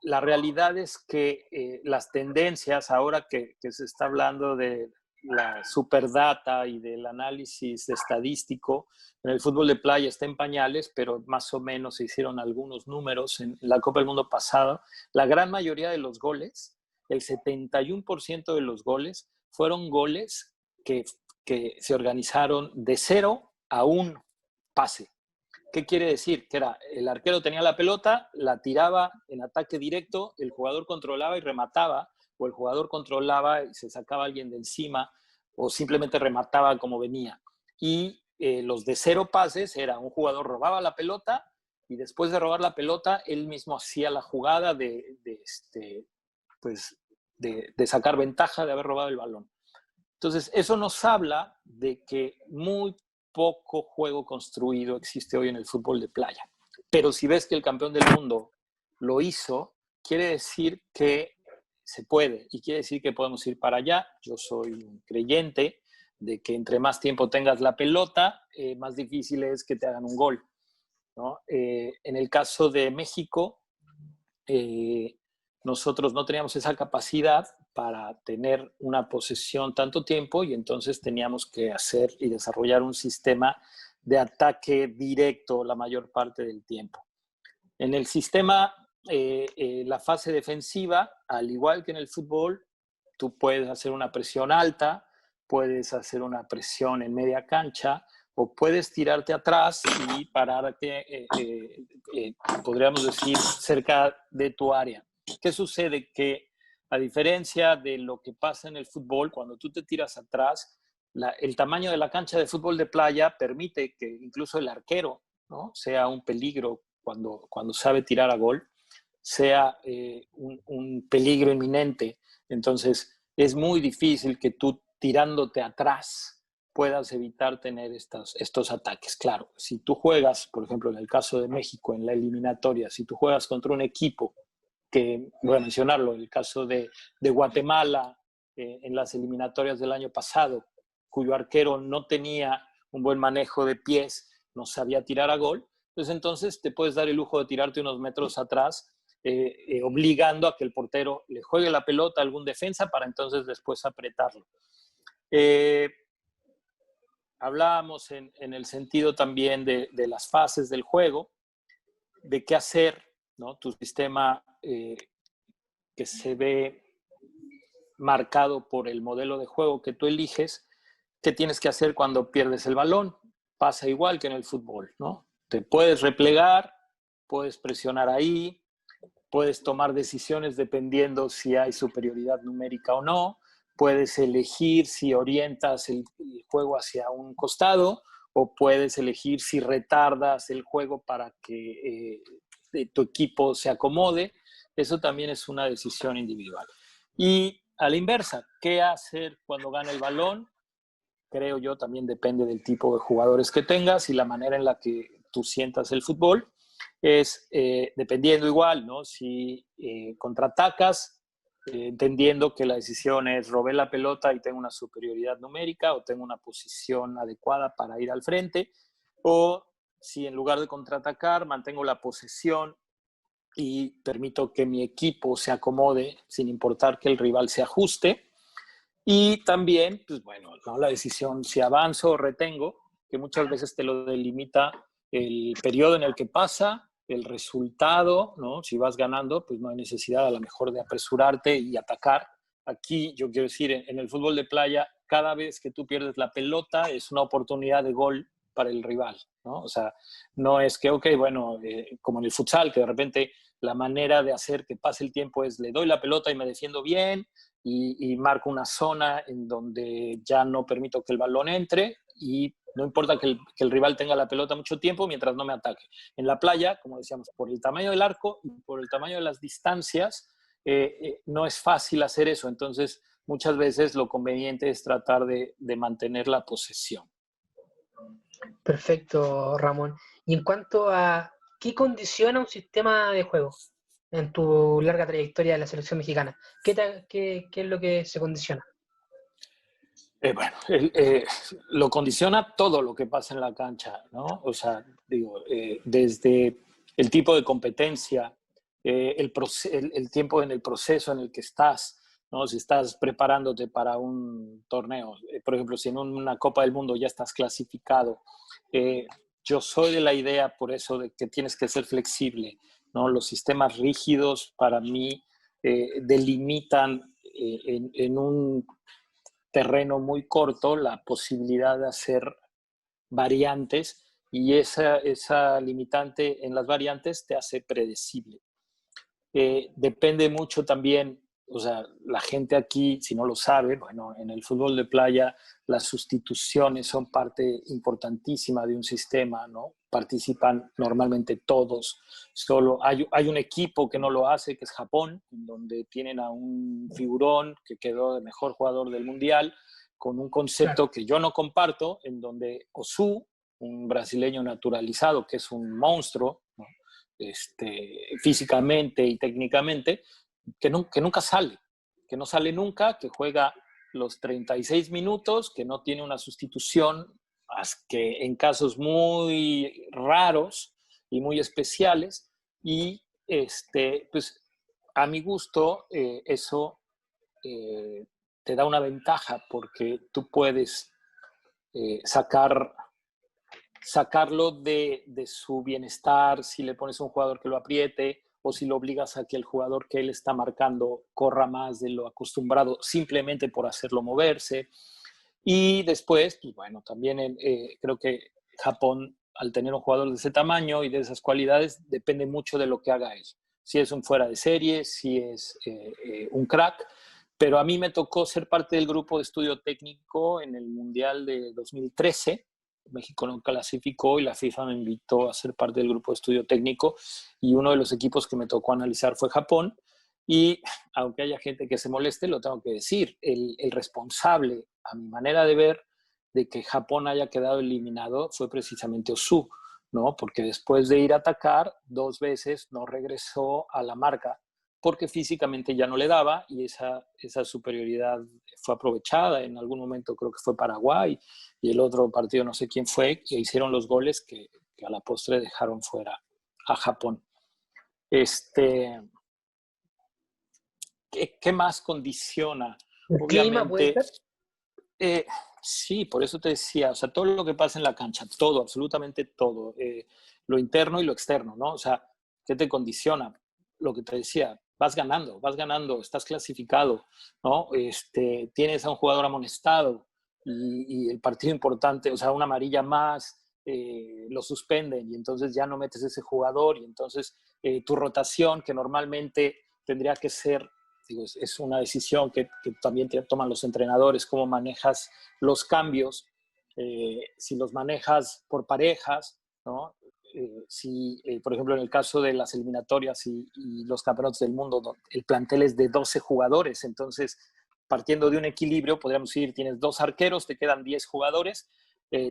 La realidad es que las tendencias, ahora que se está hablando de la superdata y del análisis estadístico, en el fútbol de playa está en pañales, pero más o menos se hicieron algunos números en la Copa del Mundo pasada. La gran mayoría de los goles, el 71% de los goles, fueron goles que se organizaron de 0 a 1 pase. ¿Qué quiere decir? Que era, el arquero tenía la pelota, la tiraba en ataque directo, el jugador controlaba y remataba, o el jugador controlaba y se sacaba a alguien de encima, o simplemente remataba como venía. Y los de 0 pases era un jugador robaba la pelota y después de robar la pelota, él mismo hacía la jugada de sacar ventaja de haber robado el balón. Entonces, eso nos habla de que muy poco juego construido existe hoy en el fútbol de playa. Pero si ves que el campeón del mundo lo hizo, quiere decir que se puede y quiere decir que podemos ir para allá. Yo soy un creyente de que entre más tiempo tengas la pelota, más difícil es que te hagan un gol, ¿no? En el caso de México, nosotros no teníamos esa capacidad para tener una posesión tanto tiempo y entonces teníamos que hacer y desarrollar un sistema de ataque directo la mayor parte del tiempo. En el sistema, la fase defensiva, al igual que en el fútbol, tú puedes hacer una presión alta, puedes hacer una presión en media cancha o puedes tirarte atrás y pararte, podríamos decir, cerca de tu área. ¿Qué sucede? Que a diferencia de lo que pasa en el fútbol, cuando tú te tiras atrás, el tamaño de la cancha de fútbol de playa permite que incluso el arquero, ¿no?, sea un peligro cuando sabe tirar a gol, sea un peligro inminente. Entonces, es muy difícil que tú tirándote atrás puedas evitar tener estos ataques. Claro, si tú juegas, por ejemplo, en el caso de México, en la eliminatoria, si tú juegas contra un equipo que, voy a mencionarlo, el caso de Guatemala en las eliminatorias del año pasado, cuyo arquero no tenía un buen manejo de pies, no sabía tirar a gol, pues entonces te puedes dar el lujo de tirarte unos metros atrás, obligando a que el portero le juegue la pelota a algún defensa para entonces después apretarlo. Hablábamos en el sentido también de las fases del juego, de qué hacer, ¿no? Tu sistema que se ve marcado por el modelo de juego que tú eliges, ¿qué tienes que hacer cuando pierdes el balón? Pasa igual que en el fútbol, ¿no? Te puedes replegar, puedes presionar ahí, puedes tomar decisiones dependiendo si hay superioridad numérica o no, puedes elegir si orientas el juego hacia un costado o puedes elegir si retardas el juego para que tu equipo se acomode. Eso también es una decisión individual. Y a la inversa, ¿qué hacer cuando gana el balón? Creo yo también depende del tipo de jugadores que tengas y la manera en la que tú sientas el fútbol. Es dependiendo igual, ¿no? Si contraatacas, entendiendo que la decisión es robé la pelota y tengo una superioridad numérica o tengo una posición adecuada para ir al frente, o si en lugar de contraatacar mantengo la posesión y permito que mi equipo se acomode sin importar que el rival se ajuste. Y también, pues bueno, ¿no?, la decisión si avanzo o retengo, que muchas veces te lo delimita el periodo en el que pasa, el resultado, ¿no? Si vas ganando, pues no hay necesidad a lo mejor de apresurarte y atacar. Aquí, yo quiero decir, en el fútbol de playa, cada vez que tú pierdes la pelota es una oportunidad de gol para el rival, ¿no? O sea, no es que, ok, bueno, como en el futsal, que de repente la manera de hacer que pase el tiempo es le doy la pelota y me defiendo bien y marco una zona en donde ya no permito que el balón entre y no importa que el rival tenga la pelota mucho tiempo mientras no me ataque. En la playa, como decíamos, por el tamaño del arco y por el tamaño de las distancias, no es fácil hacer eso. Entonces, muchas veces lo conveniente es tratar de mantener la posesión. Perfecto, Ramón. Y en cuanto a qué condiciona un sistema de juego en tu larga trayectoria de la selección mexicana, ¿qué es lo que se condiciona? Bueno, lo condiciona todo lo que pasa en la cancha, ¿no? O sea, digo, desde el tipo de competencia, el tiempo en el proceso en el que estás, ¿no? Si estás preparándote para un torneo, por ejemplo, si en una Copa del Mundo ya estás clasificado, yo soy de la idea, por eso, de que tienes que ser flexible, ¿no? Los sistemas rígidos, para mí, delimitan en un terreno muy corto la posibilidad de hacer variantes y esa limitante en las variantes te hace predecible. Depende mucho también, o sea, la gente aquí, si no lo sabe, bueno, en el fútbol de playa las sustituciones son parte importantísima de un sistema, ¿no? Participan normalmente todos. Solo hay un equipo que no lo hace, que es Japón, donde tienen a un figurón que quedó de mejor jugador del mundial, con un concepto que yo no comparto, en donde Osu, un brasileño naturalizado, que es un monstruo, ¿no? Físicamente y técnicamente, que nunca sale, que no sale nunca, que juega los 36 minutos, que no tiene una sustitución, que en casos muy raros y muy especiales, y pues a mi gusto eso te da una ventaja porque tú puedes sacarlo de su bienestar, si le pones a un jugador que lo apriete o si lo obligas a que el jugador que él está marcando corra más de lo acostumbrado simplemente por hacerlo moverse. Y después, pues bueno, también creo que Japón, al tener un jugador de ese tamaño y de esas cualidades, depende mucho de lo que haga él. Si es un fuera de serie, si es un crack. Pero a mí me tocó ser parte del grupo de estudio técnico en el Mundial de 2013. México no clasificó y la FIFA me invitó a ser parte del grupo de estudio técnico y uno de los equipos que me tocó analizar fue Japón. Y aunque haya gente que se moleste, lo tengo que decir, el responsable, a mi manera de ver, de que Japón haya quedado eliminado fue precisamente Osu, ¿no? Porque después de ir a atacar 2 veces no regresó a la marca porque físicamente ya no le daba y esa superioridad fue aprovechada. En algún momento creo que fue Paraguay y el otro partido no sé quién fue, que hicieron los goles que a la postre dejaron fuera a Japón. ¿Qué más condiciona? ¿El clima puede ser? Sí, por eso te decía, o sea, todo lo que pasa en la cancha, todo, absolutamente todo, lo interno y lo externo, ¿no? O sea, ¿qué te condiciona? Lo que te decía, vas ganando, estás clasificado, ¿no? Tienes a un jugador amonestado y el partido importante, o sea, una amarilla más, lo suspenden y entonces ya no metes ese jugador y entonces tu rotación, que normalmente tendría que ser, digo, es una decisión que también toman los entrenadores, cómo manejas los cambios, si los manejas por parejas, ¿no? Por ejemplo, en el caso de las eliminatorias y los campeonatos del mundo, el plantel es de 12 jugadores, entonces, partiendo de un equilibrio, podríamos decir, tienes 2 arqueros, te quedan 10 jugadores,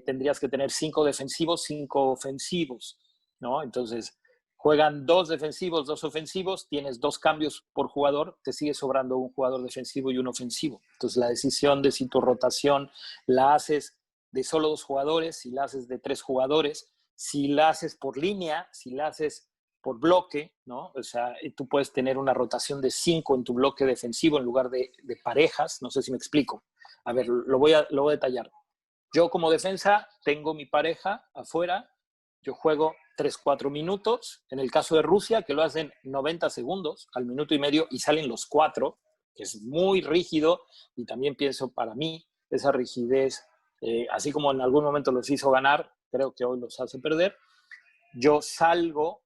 tendrías que tener 5 defensivos, 5 ofensivos, ¿no? Entonces, juegan 2 defensivos, 2 ofensivos, tienes 2 cambios por jugador, te sigue sobrando un jugador defensivo y un ofensivo. Entonces, la decisión de si tu rotación la haces de solo 2 jugadores, si la haces de 3 jugadores, si la haces por línea, si la haces por bloque, ¿no? O sea, tú puedes tener una rotación de 5 en tu bloque defensivo en lugar de parejas, no sé si me explico. A ver, lo voy a detallar. Yo como defensa tengo mi pareja afuera, yo juego 3-4 minutos, en el caso de Rusia, que lo hacen 90 segundos, al minuto y medio, y salen los 4, que es muy rígido, y también pienso para mí, esa rigidez, así como en algún momento los hizo ganar, creo que hoy los hace perder. Yo salgo,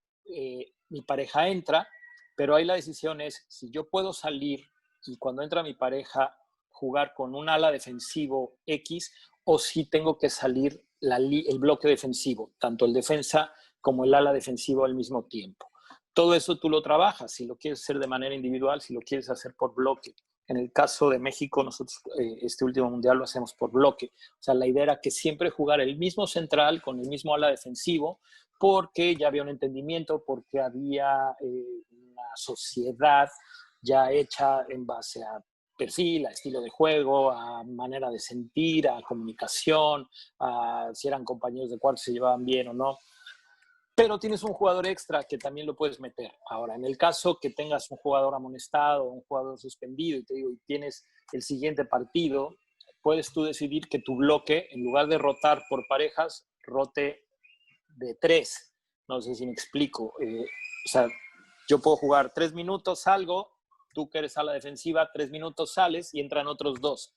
mi pareja entra, pero ahí la decisión es si yo puedo salir y cuando entra mi pareja jugar con un ala defensivo X o si tengo que salir el bloque defensivo, tanto el defensa como el ala defensivo al mismo tiempo. Todo eso tú lo trabajas, si lo quieres hacer de manera individual, si lo quieres hacer por bloque. En el caso de México, nosotros este último mundial lo hacemos por bloque. O sea, la idea era que siempre jugar el mismo central con el mismo ala defensivo, porque ya había un entendimiento, porque había una sociedad ya hecha en base a perfil, a estilo de juego, a manera de sentir, a comunicación, a si eran compañeros de cuarto, se llevaban bien o no. Pero tienes un jugador extra que también lo puedes meter. Ahora, en el caso que tengas un jugador amonestado o un jugador suspendido y te digo, y tienes el siguiente partido, puedes tú decidir que tu bloque, en lugar de rotar por parejas, rote de 3. No sé si me explico. O sea, yo puedo jugar 3 minutos, salgo, tú que eres a la defensiva, 3 minutos sales y entran otros 2.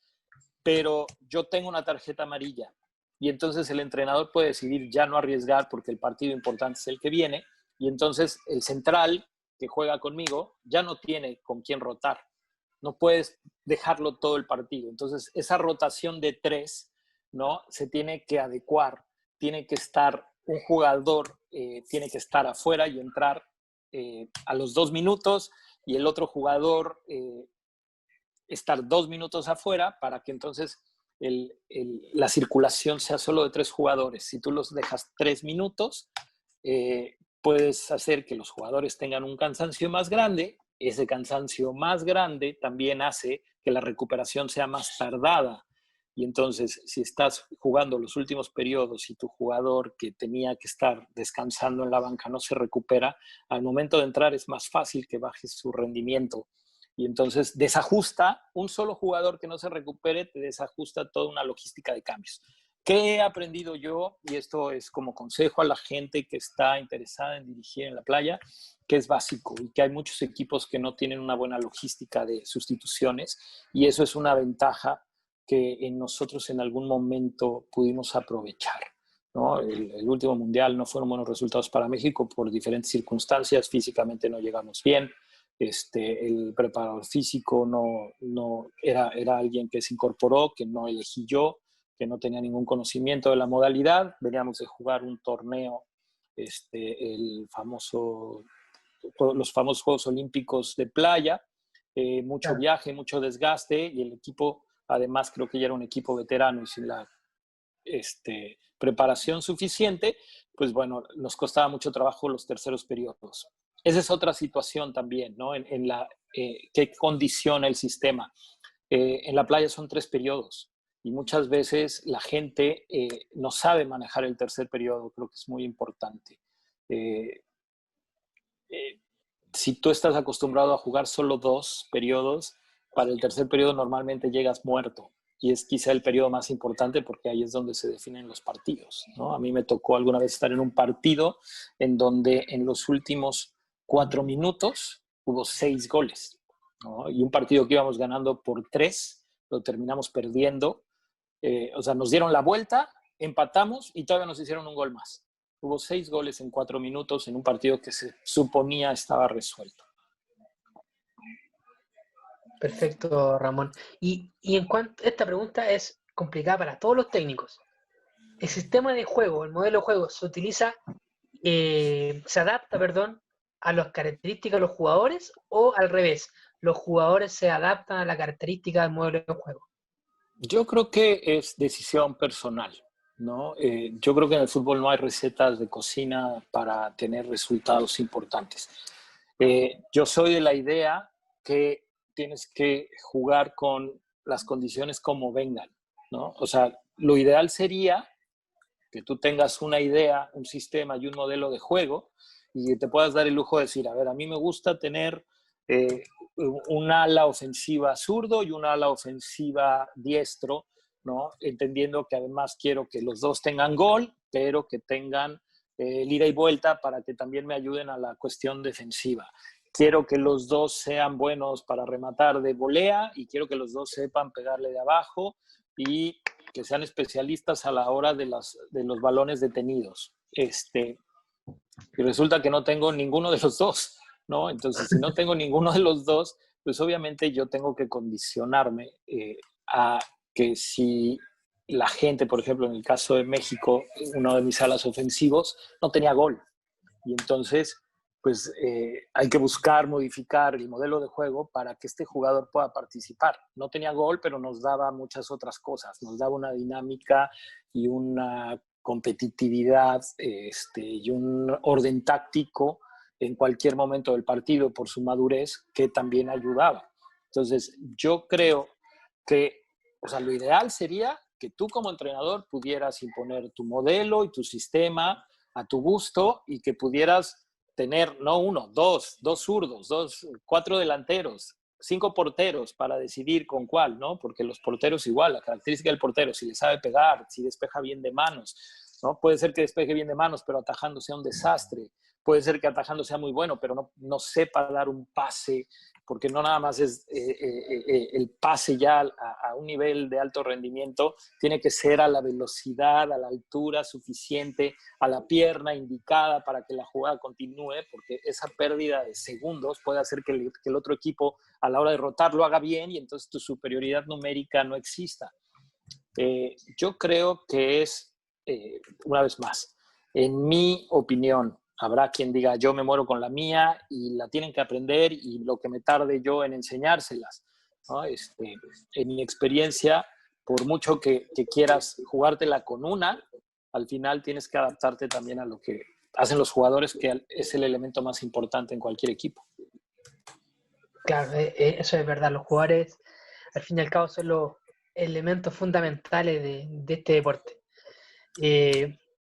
Pero yo tengo una tarjeta amarilla y entonces el entrenador puede decidir ya no arriesgar porque el partido importante es el que viene y entonces el central que juega conmigo ya no tiene con quién rotar. No puedes dejarlo todo el partido. Entonces esa rotación de 3, ¿no? Se tiene que adecuar. Tiene que estar un jugador, tiene que estar afuera y entrar a los 2 minutos y el otro jugador estar 2 minutos afuera para que entonces la circulación sea solo de 3 jugadores. Si tú los dejas 3 minutos, puedes hacer que los jugadores tengan un cansancio más grande. Ese cansancio más grande también hace que la recuperación sea más tardada. Y entonces, si estás jugando los últimos periodos y tu jugador que tenía que estar descansando en la banca no se recupera, al momento de entrar es más fácil que baje su rendimiento. Y entonces desajusta, un solo jugador que no se recupere, te desajusta toda una logística de cambios. ¿Qué he aprendido yo? Y esto es como consejo a la gente que está interesada en dirigir en la playa, que es básico y que hay muchos equipos que no tienen una buena logística de sustituciones y eso es una ventaja que en nosotros en algún momento pudimos aprovechar, ¿no? El último mundial no fueron buenos resultados para México por diferentes circunstancias, físicamente no llegamos bien, el preparador físico no era alguien que se incorporó, que no elegí yo, que no tenía ningún conocimiento de la modalidad, veníamos de jugar un torneo, los famosos Juegos Olímpicos de playa, mucho viaje, mucho desgaste y el equipo, además creo que ya era un equipo veterano y sin la preparación suficiente, pues bueno, nos costaba mucho trabajo los terceros periodos. Esa es otra situación también, ¿no? ¿Qué condiciona el sistema? En la playa son 3 periodos y muchas veces la gente no sabe manejar el tercer periodo, creo que es muy importante. Si tú estás acostumbrado a jugar solo 2 periodos, para el tercer periodo normalmente llegas muerto y es quizá el periodo más importante porque ahí es donde se definen los partidos, ¿no? A mí me tocó alguna vez estar en un partido en donde en los últimos 4 minutos hubo 6 goles, ¿no? Y un partido que íbamos ganando por 3, lo terminamos perdiendo. O sea, nos dieron la vuelta, empatamos y todavía nos hicieron un gol más. Hubo 6 goles en 4 minutos en un partido que se suponía estaba resuelto. Perfecto, Ramón. Y en cuanto esta pregunta es complicada para todos los técnicos. El sistema de juego, el modelo de juego, se adapta, a las características de los jugadores o al revés, los jugadores se adaptan a la característica del modelo de juego. Yo creo que es decisión personal, ¿no? Yo creo que en el fútbol no hay recetas de cocina para tener resultados importantes. Yo soy de la idea que tienes que jugar con las condiciones como vengan, ¿no? O sea, lo ideal sería que tú tengas una idea, un sistema y un modelo de juego y te puedas dar el lujo de decir, a ver, a mí me gusta tener un ala ofensiva zurdo y un ala ofensiva diestro, ¿no? Entendiendo que además quiero que los dos tengan gol, pero que tengan ida y vuelta para que también me ayuden a la cuestión defensiva. Quiero que los dos sean buenos para rematar de volea y quiero que los dos sepan pegarle de abajo y que sean especialistas a la hora de los balones detenidos. Y resulta que no tengo ninguno de los dos, ¿no? Entonces, si no tengo ninguno de los dos, pues obviamente yo tengo que condicionarme a que si la gente, por ejemplo, en el caso de México, uno de mis alas ofensivos no tenía gol. Y entonces, pues hay que buscar modificar el modelo de juego para que este jugador pueda participar. No tenía gol, pero nos daba muchas otras cosas. Nos daba una dinámica y una competitividad y un orden táctico en cualquier momento del partido por su madurez que también ayudaba. Entonces, yo creo que, o sea, lo ideal sería que tú como entrenador pudieras imponer tu modelo y tu sistema a tu gusto y que pudieras tener no uno, dos zurdos, cuatro delanteros, 5 porteros para decidir con cuál, ¿no? Porque los porteros igual, la característica del portero, si le sabe pegar, si despeja bien de manos, ¿no? Puede ser que despeje bien de manos, pero atajando sea un desastre. Puede ser que atajando sea muy bueno, pero no sepa dar un pase, porque no nada más es el pase ya a un nivel de alto rendimiento, tiene que ser a la velocidad, a la altura suficiente, a la pierna indicada para que la jugada continúe, porque esa pérdida de segundos puede hacer que el otro equipo a la hora de rotar lo haga bien y entonces tu superioridad numérica no exista. Yo creo que es, una vez más, en mi opinión, habrá quien diga yo me muero con la mía y la tienen que aprender y lo que me tarde yo en enseñárselas, ¿no? En mi experiencia, por mucho que quieras jugártela con una, al final tienes que adaptarte también a lo que hacen los jugadores, que es el elemento más importante en cualquier equipo. Claro, eso es verdad. Los jugadores, al fin y al cabo, son los elementos fundamentales de este deporte.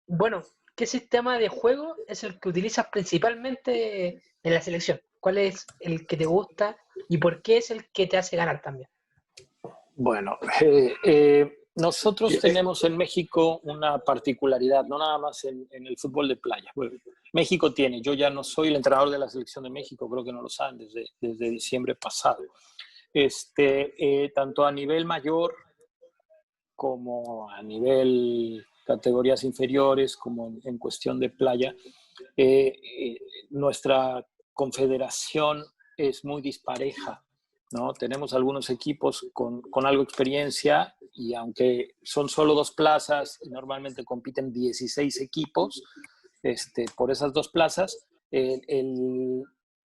Bueno, ¿qué sistema de juego es el que utilizas principalmente en la selección? ¿Cuál es el que te gusta y por qué es el que te hace ganar también? Bueno, nosotros tenemos en México una particularidad, no nada más en el fútbol de playa. Bueno, México tiene, yo ya no soy el entrenador de la selección de México, creo que no lo saben desde diciembre pasado. Tanto a nivel mayor como a nivel categorías inferiores, como en cuestión de playa, nuestra confederación es muy dispareja, ¿no? Tenemos algunos equipos con algo de experiencia y aunque son solo 2 plazas y normalmente compiten 16 equipos por esas 2 plazas, el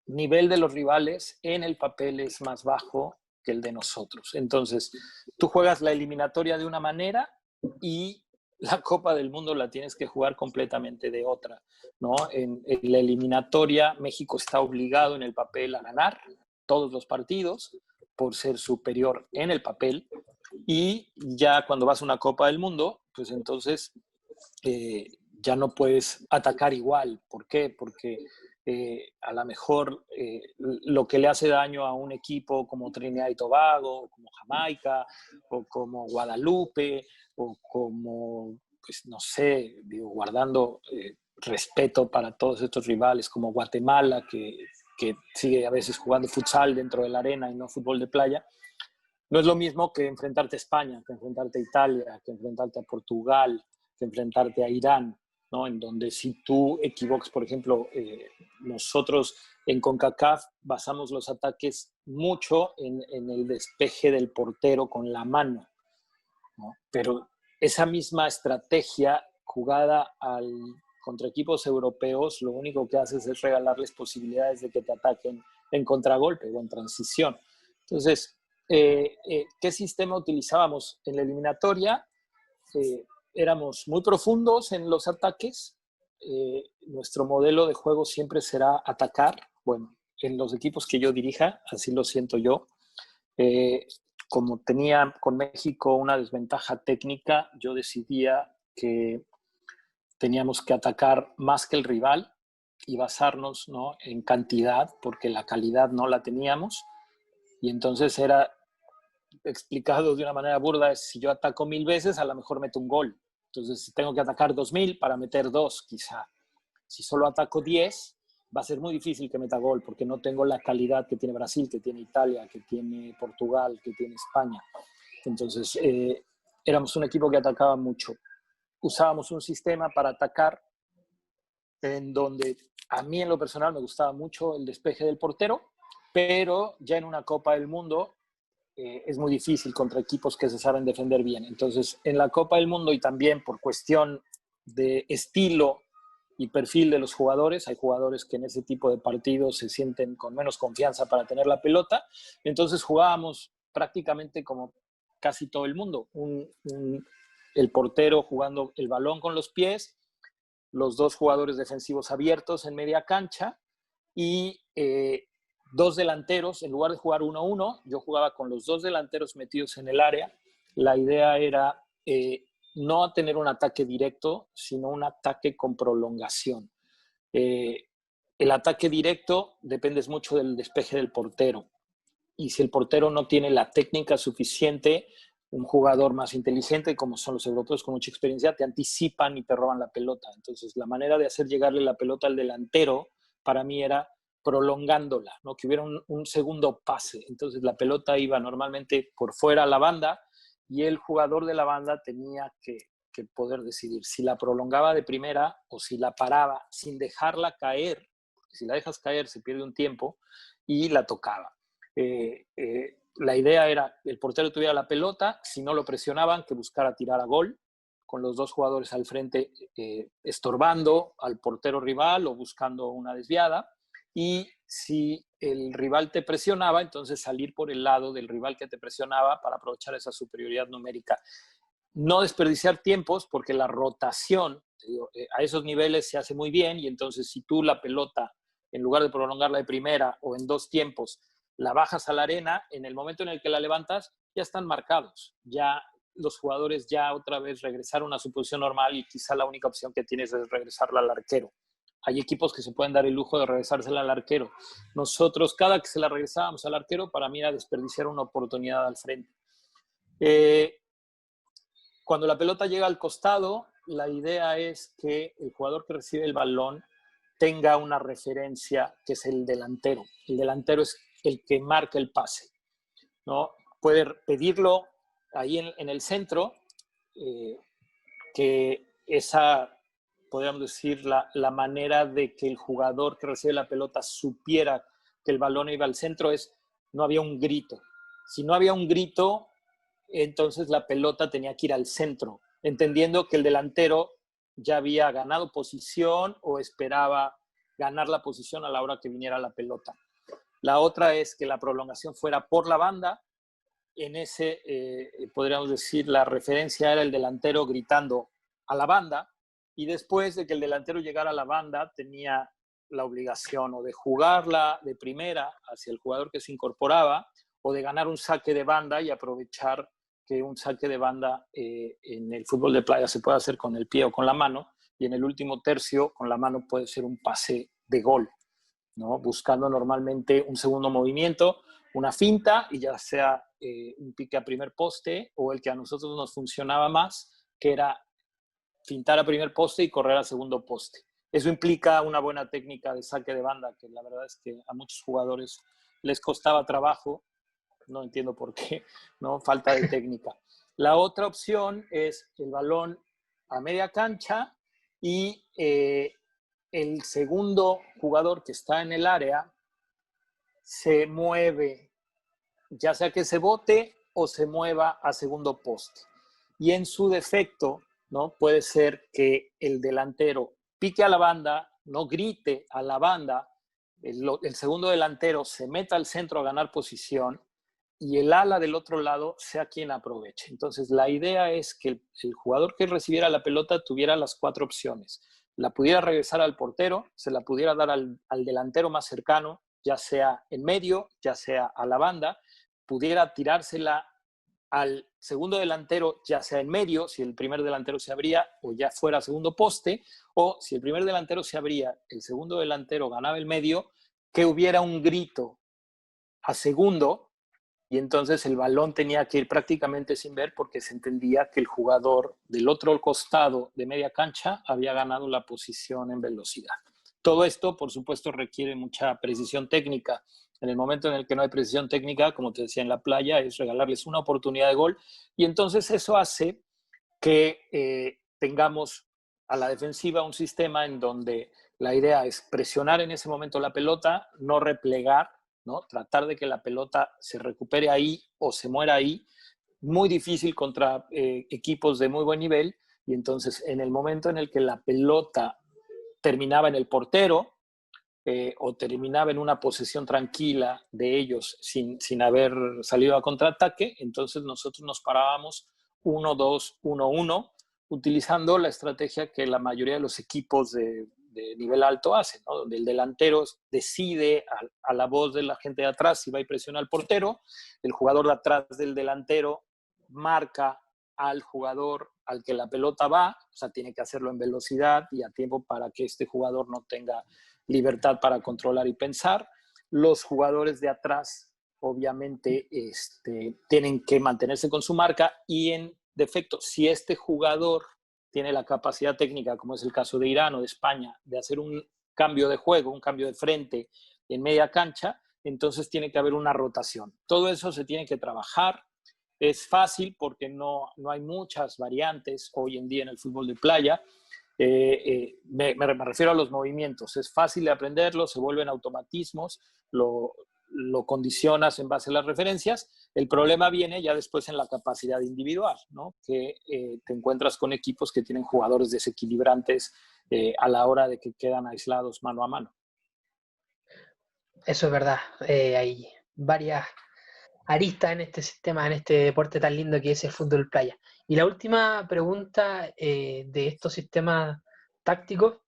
nivel de los rivales en el papel es más bajo que el de nosotros. Entonces, tú juegas la eliminatoria de una manera y la Copa del Mundo la tienes que jugar completamente de otra, ¿no? En la eliminatoria, México está obligado en el papel a ganar todos los partidos por ser superior en el papel, y ya cuando vas a una Copa del Mundo, pues entonces ya no puedes atacar igual. ¿Por qué? Porque a lo mejor lo que le hace daño a un equipo como Trinidad y Tobago, como Jamaica, o como Guadalupe, o como, pues no sé, digo, guardando respeto para todos estos rivales, como Guatemala, que sigue a veces jugando futsal dentro de la arena y no fútbol de playa. No es lo mismo que enfrentarte a España, que enfrentarte a Italia, que enfrentarte a Portugal, que enfrentarte a Irán, ¿no? En donde si tú equivocas, por ejemplo, nosotros en CONCACAF basamos los ataques mucho en el despeje del portero con la mano, ¿no? Pero esa misma estrategia jugada contra equipos europeos, lo único que haces es regalarles posibilidades de que te ataquen en contragolpe o en transición. Entonces, ¿qué sistema utilizábamos en la eliminatoria? Éramos muy profundos en los ataques. Nuestro modelo de juego siempre será atacar. Bueno, en los equipos que yo dirija, así lo siento yo. Como tenía con México una desventaja técnica, yo decidía que teníamos que atacar más que el rival y basarnos, ¿no?, en cantidad, porque la calidad no la teníamos. Y entonces era, explicado de una manera burda, es si yo ataco 1000 veces, a lo mejor meto un gol. Entonces, si tengo que atacar 2000 para meter 2, quizá. Si solo ataco 10, va a ser muy difícil que meta gol, porque no tengo la calidad que tiene Brasil, que tiene Italia, que tiene Portugal, que tiene España. Entonces, éramos un equipo que atacaba mucho. Usábamos un sistema para atacar en donde a mí en lo personal me gustaba mucho el despeje del portero, pero ya en una Copa del Mundo es muy difícil contra equipos que se saben defender bien. Entonces, en la Copa del Mundo y también por cuestión de estilo y perfil de los jugadores, hay jugadores que en ese tipo de partidos se sienten con menos confianza para tener la pelota, entonces jugábamos prácticamente como casi todo el mundo, el portero jugando el balón con los pies, los dos jugadores defensivos abiertos en media cancha y dos delanteros, en lugar de jugar 1-1, yo jugaba con los dos delanteros metidos en el área. La idea era no tener un ataque directo, sino un ataque con prolongación. El ataque directo depende mucho del despeje del portero. Y si el portero no tiene la técnica suficiente, un jugador más inteligente, como son los europeos con mucha experiencia, te anticipan y te roban la pelota. Entonces, la manera de hacer llegarle la pelota al delantero, para mí era prolongándola, ¿no? Que hubiera un segundo pase. Entonces, la pelota iba normalmente por fuera a la banda y el jugador de la banda tenía que poder decidir si la prolongaba de primera o si la paraba sin dejarla caer, porque si la dejas caer se pierde un tiempo, y la tocaba. La idea era que el portero tuviera la pelota, si no lo presionaban, que buscara tirar a gol, con los dos jugadores al frente estorbando al portero rival o buscando una desviada, y si el rival te presionaba, entonces salir por el lado del rival que te presionaba para aprovechar esa superioridad numérica. No desperdiciar tiempos, porque la rotación a esos niveles se hace muy bien, y entonces si tú la pelota, en lugar de prolongarla de primera o en dos tiempos, la bajas a la arena, en el momento en el que la levantas, ya están marcados. Ya los jugadores ya otra vez regresaron a su posición normal y quizá la única opción que tienes es regresarla al arquero. Hay equipos que se pueden dar el lujo de regresársela al arquero. Nosotros, cada que se la regresábamos al arquero, para mí era desperdiciar una oportunidad al frente. Cuando la pelota llega al costado, la idea es que el jugador que recibe el balón tenga una referencia, que es el delantero. El delantero es el que marca el pase, ¿no? Puede pedirlo ahí en el centro, que esa, podríamos decir, la manera de que el jugador que recibe la pelota supiera que el balón iba al centro es, no había un grito. Si no había un grito, entonces la pelota tenía que ir al centro, entendiendo que el delantero ya había ganado posición o esperaba ganar la posición a la hora que viniera la pelota. La otra es que la prolongación fuera por la banda. En ese, podríamos decir, la referencia era el delantero gritando a la banda, y después de que el delantero llegara a la banda tenía la obligación o de jugarla de primera hacia el jugador que se incorporaba, o de ganar un saque de banda y aprovechar que un saque de banda en el fútbol de playa se puede hacer con el pie o con la mano, y en el último tercio con la mano puede ser un pase de gol, ¿no? Buscando normalmente un segundo movimiento, una finta, y ya sea un pique a primer poste o el que a nosotros nos funcionaba más, que era fintar a primer poste y correr a segundo poste. Eso implica una buena técnica de saque de banda, que la verdad es que a muchos jugadores les costaba trabajo, no entiendo por qué, ¿no? Falta de técnica. La otra opción es el balón a media cancha y el segundo jugador que está en el área se mueve, ya sea que se bote o se mueva a segundo poste. Y en su defecto, ¿no? Puede ser que el delantero pique a la banda, no grite a la banda, el segundo delantero se meta al centro a ganar posición y el ala del otro lado sea quien aproveche. Entonces, la idea es que el jugador que recibiera la pelota tuviera las cuatro opciones. La pudiera regresar al portero, se la pudiera dar al delantero más cercano, ya sea en medio, ya sea a la banda, pudiera tirársela al segundo delantero, ya sea en medio, si el primer delantero se abría, o ya fuera segundo poste, o si el primer delantero se abría, el segundo delantero ganaba el medio, que hubiera un grito a segundo, y entonces el balón tenía que ir prácticamente sin ver, porque se entendía que el jugador del otro costado de media cancha había ganado la posición en velocidad. Todo esto, por supuesto, requiere mucha precisión técnica. En el momento en el que no hay precisión técnica, como te decía en la playa, es regalarles una oportunidad de gol. Y entonces eso hace que tengamos a la defensiva un sistema en donde la idea es presionar en ese momento la pelota, no replegar, ¿no? Tratar de que la pelota se recupere ahí o se muera ahí. Muy difícil contra equipos de muy buen nivel. Y entonces, en el momento en el que la pelota terminaba en el portero o terminaba en una posesión tranquila de ellos sin haber salido a contraataque, entonces nosotros nos parábamos 1-2, 1-1, utilizando la estrategia que la mayoría de los equipos de nivel alto hacen, ¿no? Donde el delantero decide a la voz de la gente de atrás si va y presiona al portero, el jugador de atrás del delantero marca al jugador al que la pelota va, o sea, tiene que hacerlo en velocidad y a tiempo para que este jugador no tenga libertad para controlar y pensar. Los jugadores de atrás, obviamente, tienen que mantenerse con su marca y en defecto, si este jugador tiene la capacidad técnica, como es el caso de Irán o de España, de hacer un cambio de juego, un cambio de frente en media cancha, entonces tiene que haber una rotación. Todo eso se tiene que trabajar. Es fácil porque no hay muchas variantes hoy en día en el fútbol de playa. Me refiero a los movimientos. Es fácil de aprenderlos, se vuelven automatismos, lo condicionas en base a las referencias. El problema viene ya después en la capacidad individual, ¿no? Que te encuentras con equipos que tienen jugadores desequilibrantes a la hora de que quedan aislados mano a mano. Eso es verdad. Hay varias aristas en este sistema, en este deporte tan lindo que es el fútbol playa. Y la última pregunta de estos sistemas tácticos,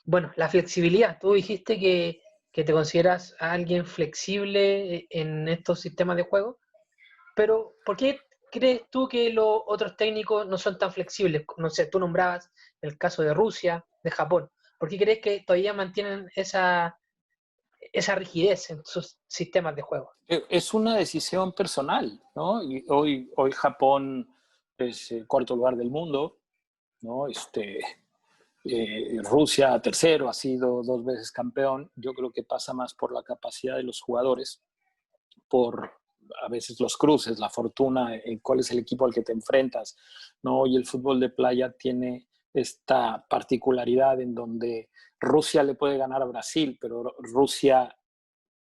bueno, la flexibilidad. Tú dijiste que te consideras a alguien flexible en estos sistemas de juego, pero ¿por qué crees tú que los otros técnicos no son tan flexibles? No sé, tú nombrabas el caso de Rusia, de Japón. ¿Por qué crees que todavía mantienen esa rigidez en sus sistemas de juego? Es una decisión personal, ¿no? Y hoy Japón es el cuarto lugar del mundo, ¿no? Rusia tercero, ha sido 2 veces campeón. Yo creo que pasa más por la capacidad de los jugadores, por a veces los cruces, la fortuna, cuál es el equipo al que te enfrentas, ¿no? Y el fútbol de playa tiene esta particularidad en donde Rusia le puede ganar a Brasil, pero Rusia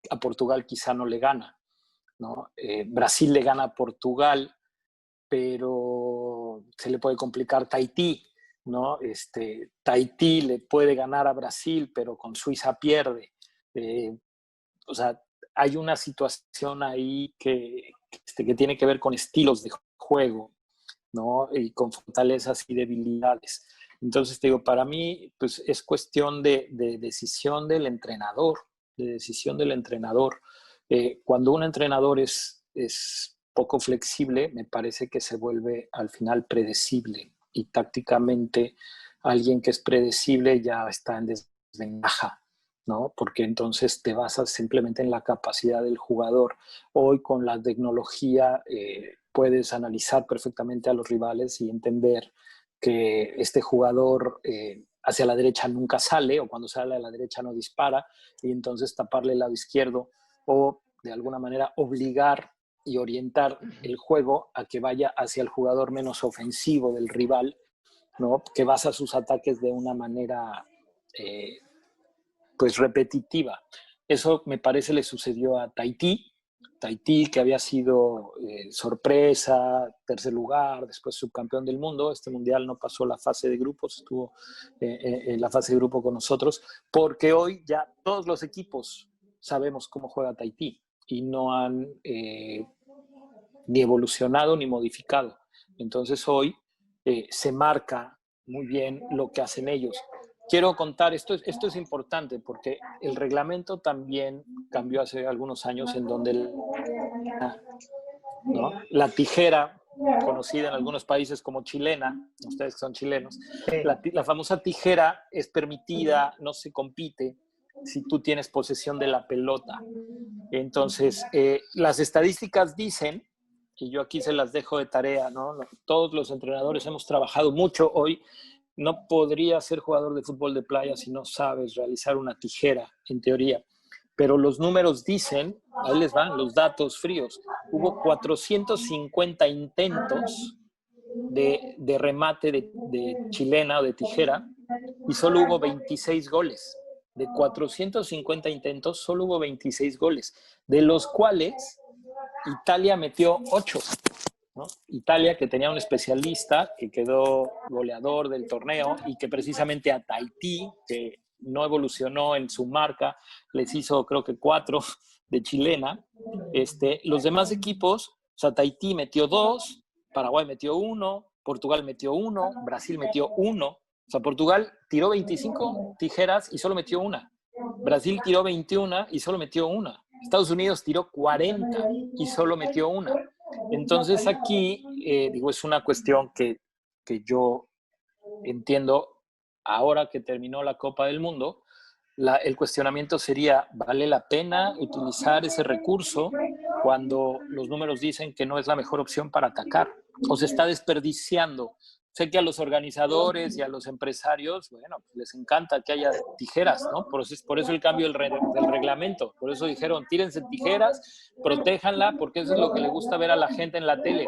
a Portugal quizá no le gana, ¿no? Brasil le gana a Portugal, pero se le puede complicar Tahití, ¿no? Tahití le puede ganar a Brasil, pero con Suiza pierde. O sea, hay una situación ahí que tiene que ver con estilos de juego, ¿no? Y con fortalezas y debilidades. Entonces, te digo, para mí, pues es cuestión de decisión del entrenador, cuando un entrenador es poco flexible, me parece que se vuelve al final predecible y tácticamente alguien que es predecible ya está en desventaja, ¿no? Porque entonces te basas simplemente en la capacidad del jugador. Hoy con la tecnología puedes analizar perfectamente a los rivales y entender que este jugador hacia la derecha nunca sale, o cuando sale a la derecha no dispara, y entonces taparle el lado izquierdo o de alguna manera obligar y orientar el juego a que vaya hacia el jugador menos ofensivo del rival, ¿no? Que basa sus ataques de una manera pues repetitiva. Eso me parece le sucedió a Tahití, que había sido sorpresa, tercer lugar, después subcampeón del mundo. Este mundial no pasó la fase de grupos, estuvo en la fase de grupo con nosotros, porque hoy ya todos los equipos sabemos cómo juega Tahití y no han ni evolucionado ni modificado. Entonces hoy se marca muy bien lo que hacen ellos. Quiero contar, esto es importante porque el reglamento también cambió hace algunos años en donde la tijera, conocida en algunos países como chilena, ustedes que son chilenos, la famosa tijera es permitida, no se compite si tú tienes posesión de la pelota. Entonces, las estadísticas dicen, y yo aquí se las dejo de tarea, ¿no? Todos los entrenadores hemos trabajado mucho hoy. No podrías ser jugador de fútbol de playa si no sabes realizar una tijera, en teoría. Pero los números dicen ahí les van los datos fríos. Hubo 450 intentos de remate de chilena o de tijera y solo hubo 26 goles. De 450 intentos, solo hubo 26 goles, de los cuales Italia metió 8. ¿No? Italia, que tenía un especialista que quedó goleador del torneo y que precisamente a Tahití, que no evolucionó en su marca, les hizo creo que 4 de chilena. Los demás equipos, o sea, Tahití metió 2, Paraguay metió 1, Portugal metió 1, Brasil metió 1. O sea, Portugal tiró 25 tijeras y solo metió 1. Brasil tiró 21 y solo metió 1. Estados Unidos tiró 40 y solo metió 1. Entonces aquí, digo, es una cuestión que yo entiendo ahora que terminó la Copa del Mundo. El cuestionamiento sería, ¿vale la pena utilizar ese recurso cuando los números dicen que no es la mejor opción para atacar? ¿O se está desperdiciando? Sé que a los organizadores y a los empresarios, bueno, pues les encanta que haya tijeras, ¿no? Por eso el cambio del reglamento. Por eso dijeron, tírense tijeras, protéjanla, porque eso es lo que le gusta ver a la gente en la tele.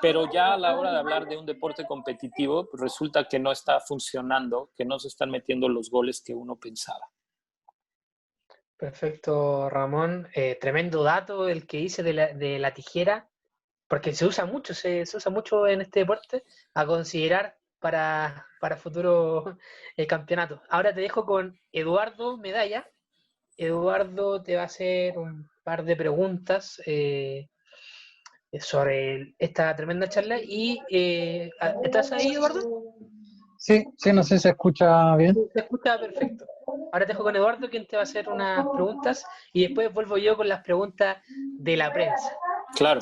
Pero ya a la hora de hablar de un deporte competitivo, pues resulta que no está funcionando, que no se están metiendo los goles que uno pensaba. Perfecto, Ramón. Tremendo dato el que hice de la tijera, porque se usa mucho en este deporte, a considerar para futuro campeonato. Ahora te dejo con Eduardo Medalla. Eduardo te va a hacer un par de preguntas sobre esta tremenda charla. ¿Estás ahí, Eduardo? Sí, no sé si se escucha bien. Se escucha perfecto. Ahora te dejo con Eduardo, quien te va a hacer unas preguntas, y después vuelvo yo con las preguntas de la prensa. Claro.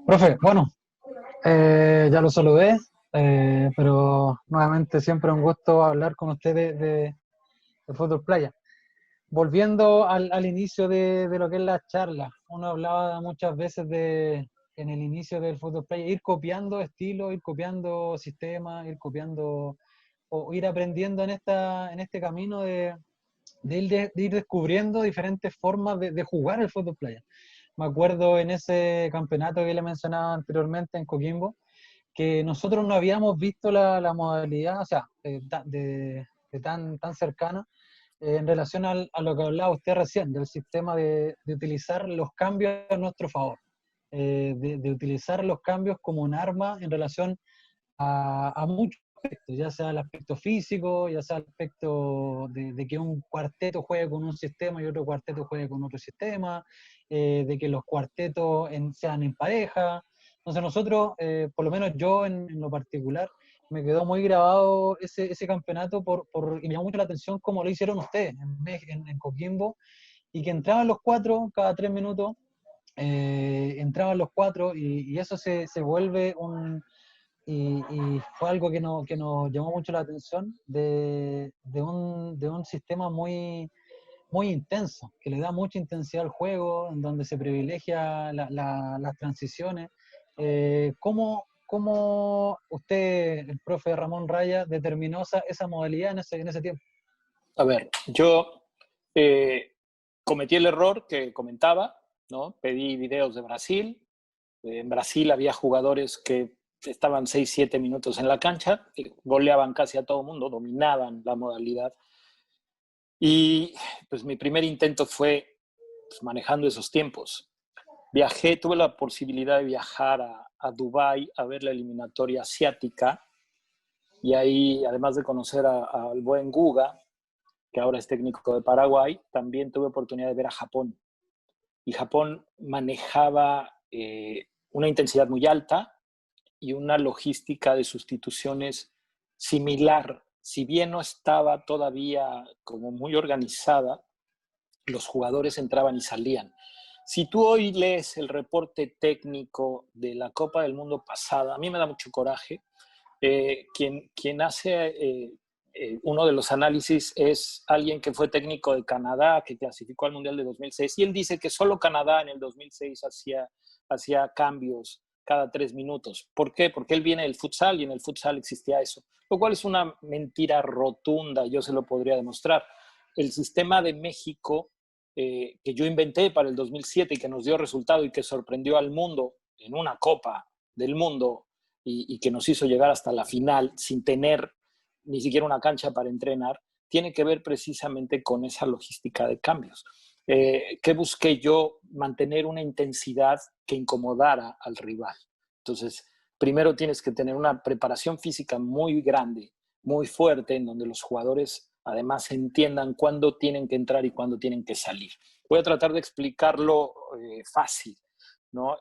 Profe, bueno, ya lo saludé, pero nuevamente siempre un gusto hablar con usted de Fútbol Playa. Volviendo al inicio de lo que es la charla, uno hablaba muchas veces en el inicio del Fútbol Playa, ir copiando estilos, ir copiando sistemas, ir copiando o ir aprendiendo en este camino de ir descubriendo diferentes formas de jugar el Fútbol Playa. Me acuerdo en ese campeonato que le mencionaba anteriormente en Coquimbo, que nosotros no habíamos visto la modalidad, o sea, de tan cercana, en relación a lo que hablaba usted recién, del sistema de utilizar los cambios a nuestro favor, de utilizar los cambios como un arma en relación a muchos aspectos, ya sea el aspecto físico, ya sea el aspecto de que un cuarteto juegue con un sistema y otro cuarteto juegue con otro sistema, de que los cuartetos sean en pareja. Entonces nosotros, por lo menos yo en lo particular, me quedó muy grabado ese campeonato y me llamó mucho la atención cómo lo hicieron ustedes en Coquimbo, y que entraban los 4 cada 3 minutos, entraban los 4 y eso se vuelve y fue algo que nos llamó mucho la atención de un sistema muy intenso, que le da mucha intensidad al juego, en donde se privilegia las transiciones. ¿Cómo usted, el profe Ramón Raya, determinó esa modalidad en ese tiempo? A ver, yo cometí el error que comentaba, ¿no? Pedí videos de Brasil. En Brasil había jugadores que estaban 6-7 minutos en la cancha, goleaban casi a todo mundo, dominaban la modalidad. Y pues mi primer intento fue pues, manejando esos tiempos. Tuve la posibilidad de viajar a Dubái a ver la eliminatoria asiática, y ahí, además de conocer al buen Guga, que ahora es técnico de Paraguay, también tuve oportunidad de ver a Japón. Y Japón manejaba una intensidad muy alta y una logística de sustituciones similar. Si bien no estaba todavía como muy organizada, los jugadores entraban y salían. Si tú hoy lees el reporte técnico de la Copa del Mundo pasada, a mí me da mucho coraje. Quien hace uno de los análisis es alguien que fue técnico de Canadá, que clasificó al Mundial de 2006, y él dice que solo Canadá en el 2006 hacía cambios cada 3 minutos. ¿Por qué? Porque él viene del futsal y en el futsal existía eso, lo cual es una mentira rotunda, yo se lo podría demostrar. El sistema de México que yo inventé para el 2007 y que nos dio resultado y que sorprendió al mundo en una Copa del Mundo y que nos hizo llegar hasta la final sin tener ni siquiera una cancha para entrenar, tiene que ver precisamente con esa logística de cambios. ¿Qué busqué yo? Mantener una intensidad que incomodara al rival. Entonces, primero tienes que tener una preparación física muy grande, muy fuerte, en donde los jugadores además entiendan cuándo tienen que entrar y cuándo tienen que salir. Voy a tratar de explicarlo fácil, ¿no?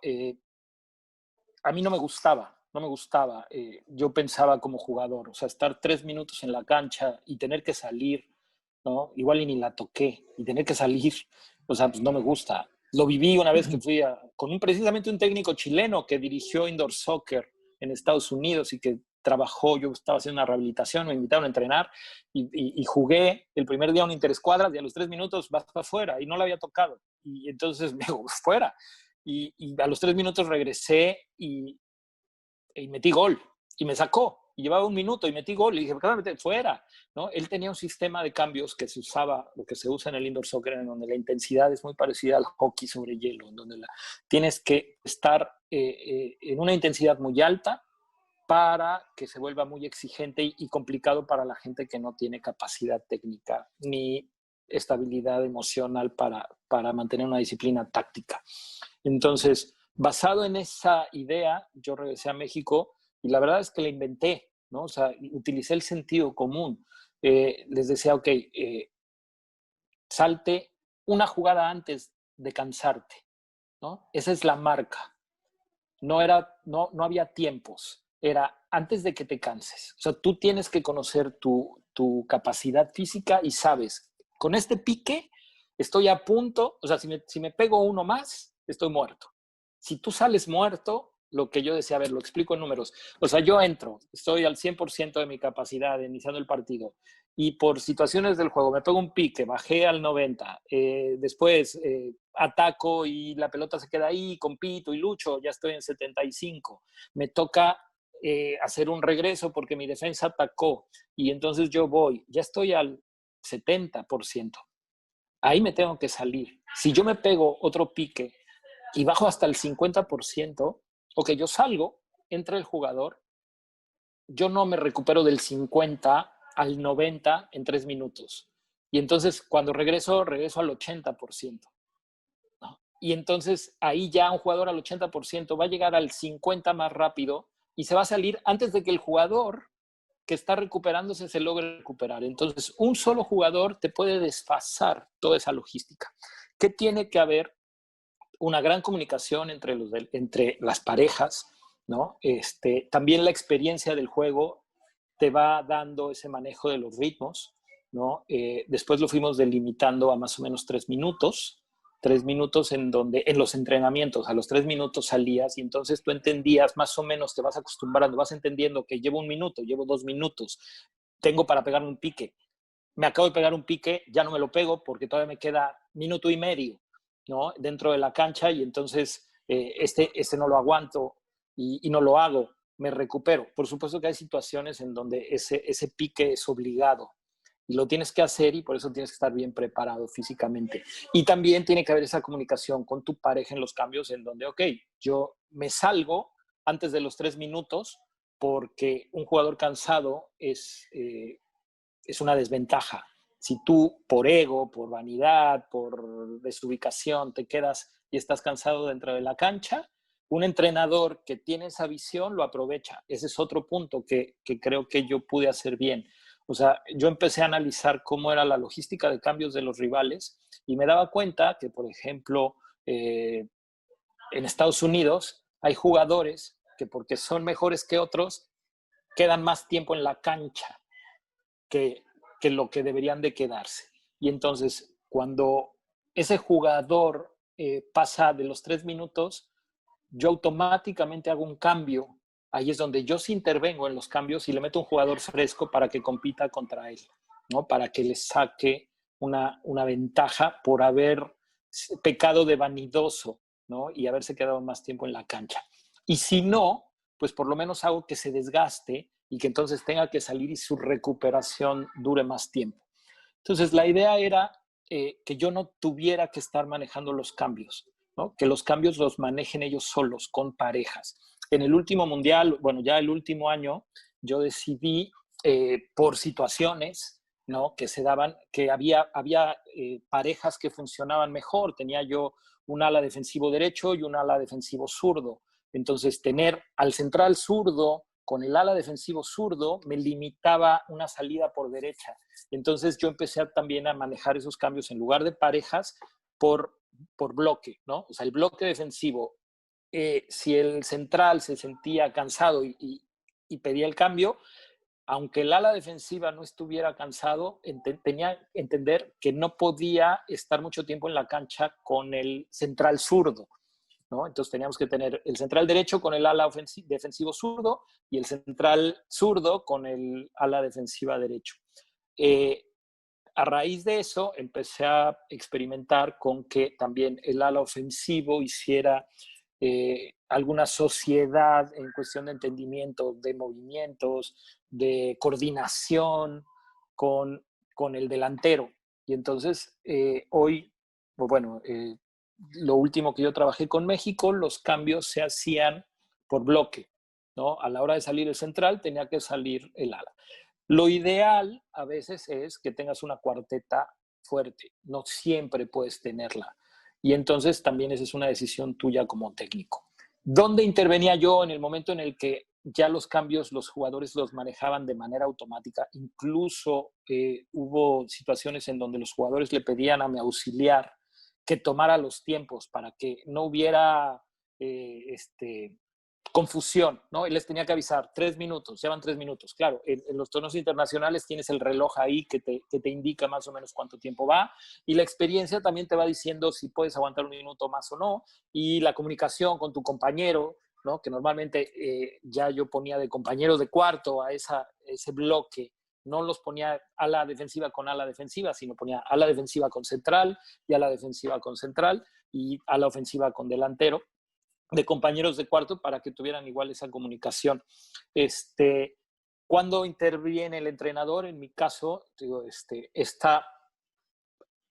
A mí no me gustaba. Yo pensaba como jugador, o sea, estar 3 minutos en la cancha y tener que salir, ¿no? Igual y ni la toqué, y tener que salir, o sea, pues no me gusta. Lo viví una vez que fui con precisamente un técnico chileno que dirigió indoor soccer en Estados Unidos y que trabajó, yo estaba haciendo una rehabilitación, me invitaron a entrenar y jugué el primer día un interescuadras y a los 3 minutos vas para afuera y no la había tocado. Y entonces me dijo, fuera. Y a los 3 minutos regresé y metí gol y me sacó. Y llevaba 1 minuto y metí gol y dije, fuera, ¿no? Él tenía un sistema de cambios que se usaba, lo que se usa en el indoor soccer, en donde la intensidad es muy parecida al hockey sobre hielo, en donde tienes que estar en una intensidad muy alta para que se vuelva muy exigente y complicado para la gente que no tiene capacidad técnica ni estabilidad emocional para mantener una disciplina táctica. Entonces, basado en esa idea, yo regresé a México y la verdad es que la inventé, ¿no? O sea, utilicé el sentido común. Les decía, ok, salte una jugada antes de cansarte, ¿no? Esa es la marca. No había tiempos, era antes de que te canses. O sea, tú tienes que conocer tu capacidad física y sabes, con este pique estoy a punto, o sea, si me pego uno más, estoy muerto. Si tú sales muerto, lo que yo decía, a ver, lo explico en números. O sea, yo entro, estoy al 100% de mi capacidad iniciando el partido y por situaciones del juego me pego un pique, bajé al 90, después ataco y la pelota se queda ahí, compito y lucho, ya estoy en 75. Me toca hacer un regreso porque mi defensa atacó y entonces yo voy, ya estoy al 70%. Ahí me tengo que salir. Si yo me pego otro pique y bajo hasta el 50%, ok, yo salgo, entra el jugador, yo no me recupero del 50 al 90 en 3 minutos. Y entonces cuando regreso al 80%. ¿No? Y entonces ahí ya un jugador al 80% va a llegar al 50 más rápido y se va a salir antes de que el jugador que está recuperándose se logre recuperar. Entonces, un solo jugador te puede desfasar toda esa logística. ¿Qué tiene que haber? Una gran comunicación entre las parejas, ¿no? También la experiencia del juego te va dando ese manejo de los ritmos, ¿no? Después lo fuimos delimitando a más o menos 3 minutos, 3 minutos en donde en los entrenamientos a los 3 minutos salías y entonces tú entendías más o menos, te vas acostumbrando, vas entendiendo que llevo 1 minuto, llevo 2 minutos, tengo para pegarme un pique, me acabo de pegar un pique, ya no me lo pego porque todavía me queda 1,5 minutos, ¿no? Dentro de la cancha y entonces este no lo aguanto y no lo hago, me recupero. Por supuesto que hay situaciones en donde ese pique es obligado y lo tienes que hacer y por eso tienes que estar bien preparado físicamente. Y también tiene que haber esa comunicación con tu pareja en los cambios en donde, ok, yo me salgo antes de los 3 minutos porque un jugador cansado es una desventaja. Si tú por ego, por vanidad, por desubicación te quedas y estás cansado dentro de la cancha, un entrenador que tiene esa visión lo aprovecha. Ese es otro punto que creo que yo pude hacer bien. O sea, yo empecé a analizar cómo era la logística de cambios de los rivales y me daba cuenta que, por ejemplo, en Estados Unidos hay jugadores que porque son mejores que otros, quedan más tiempo en la cancha que lo que deberían de quedarse. Y entonces, cuando ese jugador pasa de los 3 minutos, yo automáticamente hago un cambio. Ahí es donde yo sí intervengo en los cambios y le meto un jugador fresco para que compita contra él, ¿no? Para que le saque una ventaja por haber pecado de vanidoso, ¿no? Y haberse quedado más tiempo en la cancha. Y si no, pues por lo menos hago que se desgaste y que entonces tenga que salir y su recuperación dure más tiempo. Entonces, la idea era que yo no tuviera que estar manejando los cambios, ¿no? Que los cambios los manejen ellos solos, con parejas. En el último mundial, bueno, ya el último año, yo decidí por situaciones, ¿no? Que se daban, que había parejas que funcionaban mejor. Tenía yo un ala defensivo derecho y un ala defensivo zurdo. Entonces, tener al central zurdo con el ala defensivo zurdo me limitaba una salida por derecha. Entonces, yo empecé también a manejar esos cambios en lugar de parejas por bloque, ¿no? O sea, el bloque defensivo, si el central se sentía cansado y pedía el cambio, aunque el ala defensiva no estuviera cansado, tenía que entender que no podía estar mucho tiempo en la cancha con el central zurdo, ¿no? Entonces teníamos que tener el central derecho con el ala defensivo zurdo y el central zurdo con el ala defensiva derecho. A raíz de eso empecé a experimentar con que también el ala ofensivo hiciera alguna sociedad en cuestión de entendimiento, de movimientos, de coordinación con el delantero. Y entonces hoy, bueno, lo último que yo trabajé con México, los cambios se hacían por bloque, ¿no? A la hora de salir el central tenía que salir el ala. Lo ideal a veces es que tengas una cuarteta fuerte, no siempre puedes tenerla. Y entonces también esa es una decisión tuya como técnico. ¿Dónde intervenía yo en el momento en el que ya los cambios los jugadores los manejaban de manera automática? Incluso hubo situaciones en donde los jugadores le pedían a mi auxiliar que tomara los tiempos para que no hubiera confusión, ¿no? Él les tenía que avisar 3 minutos, llevan 3 minutos. Claro, en los torneos internacionales tienes el reloj ahí que te indica más o menos cuánto tiempo va, y la experiencia también te va diciendo si puedes aguantar un minuto más o no, y la comunicación con tu compañero, ¿no? Que normalmente ya yo ponía de compañeros de cuarto a ese bloque, no los ponía a la defensiva con ala defensiva, sino ponía a la defensiva con central y a la defensiva con central y a la ofensiva con delantero, de compañeros de cuarto para que tuvieran igual esa comunicación. Cuando interviene el entrenador, en mi caso, digo, esta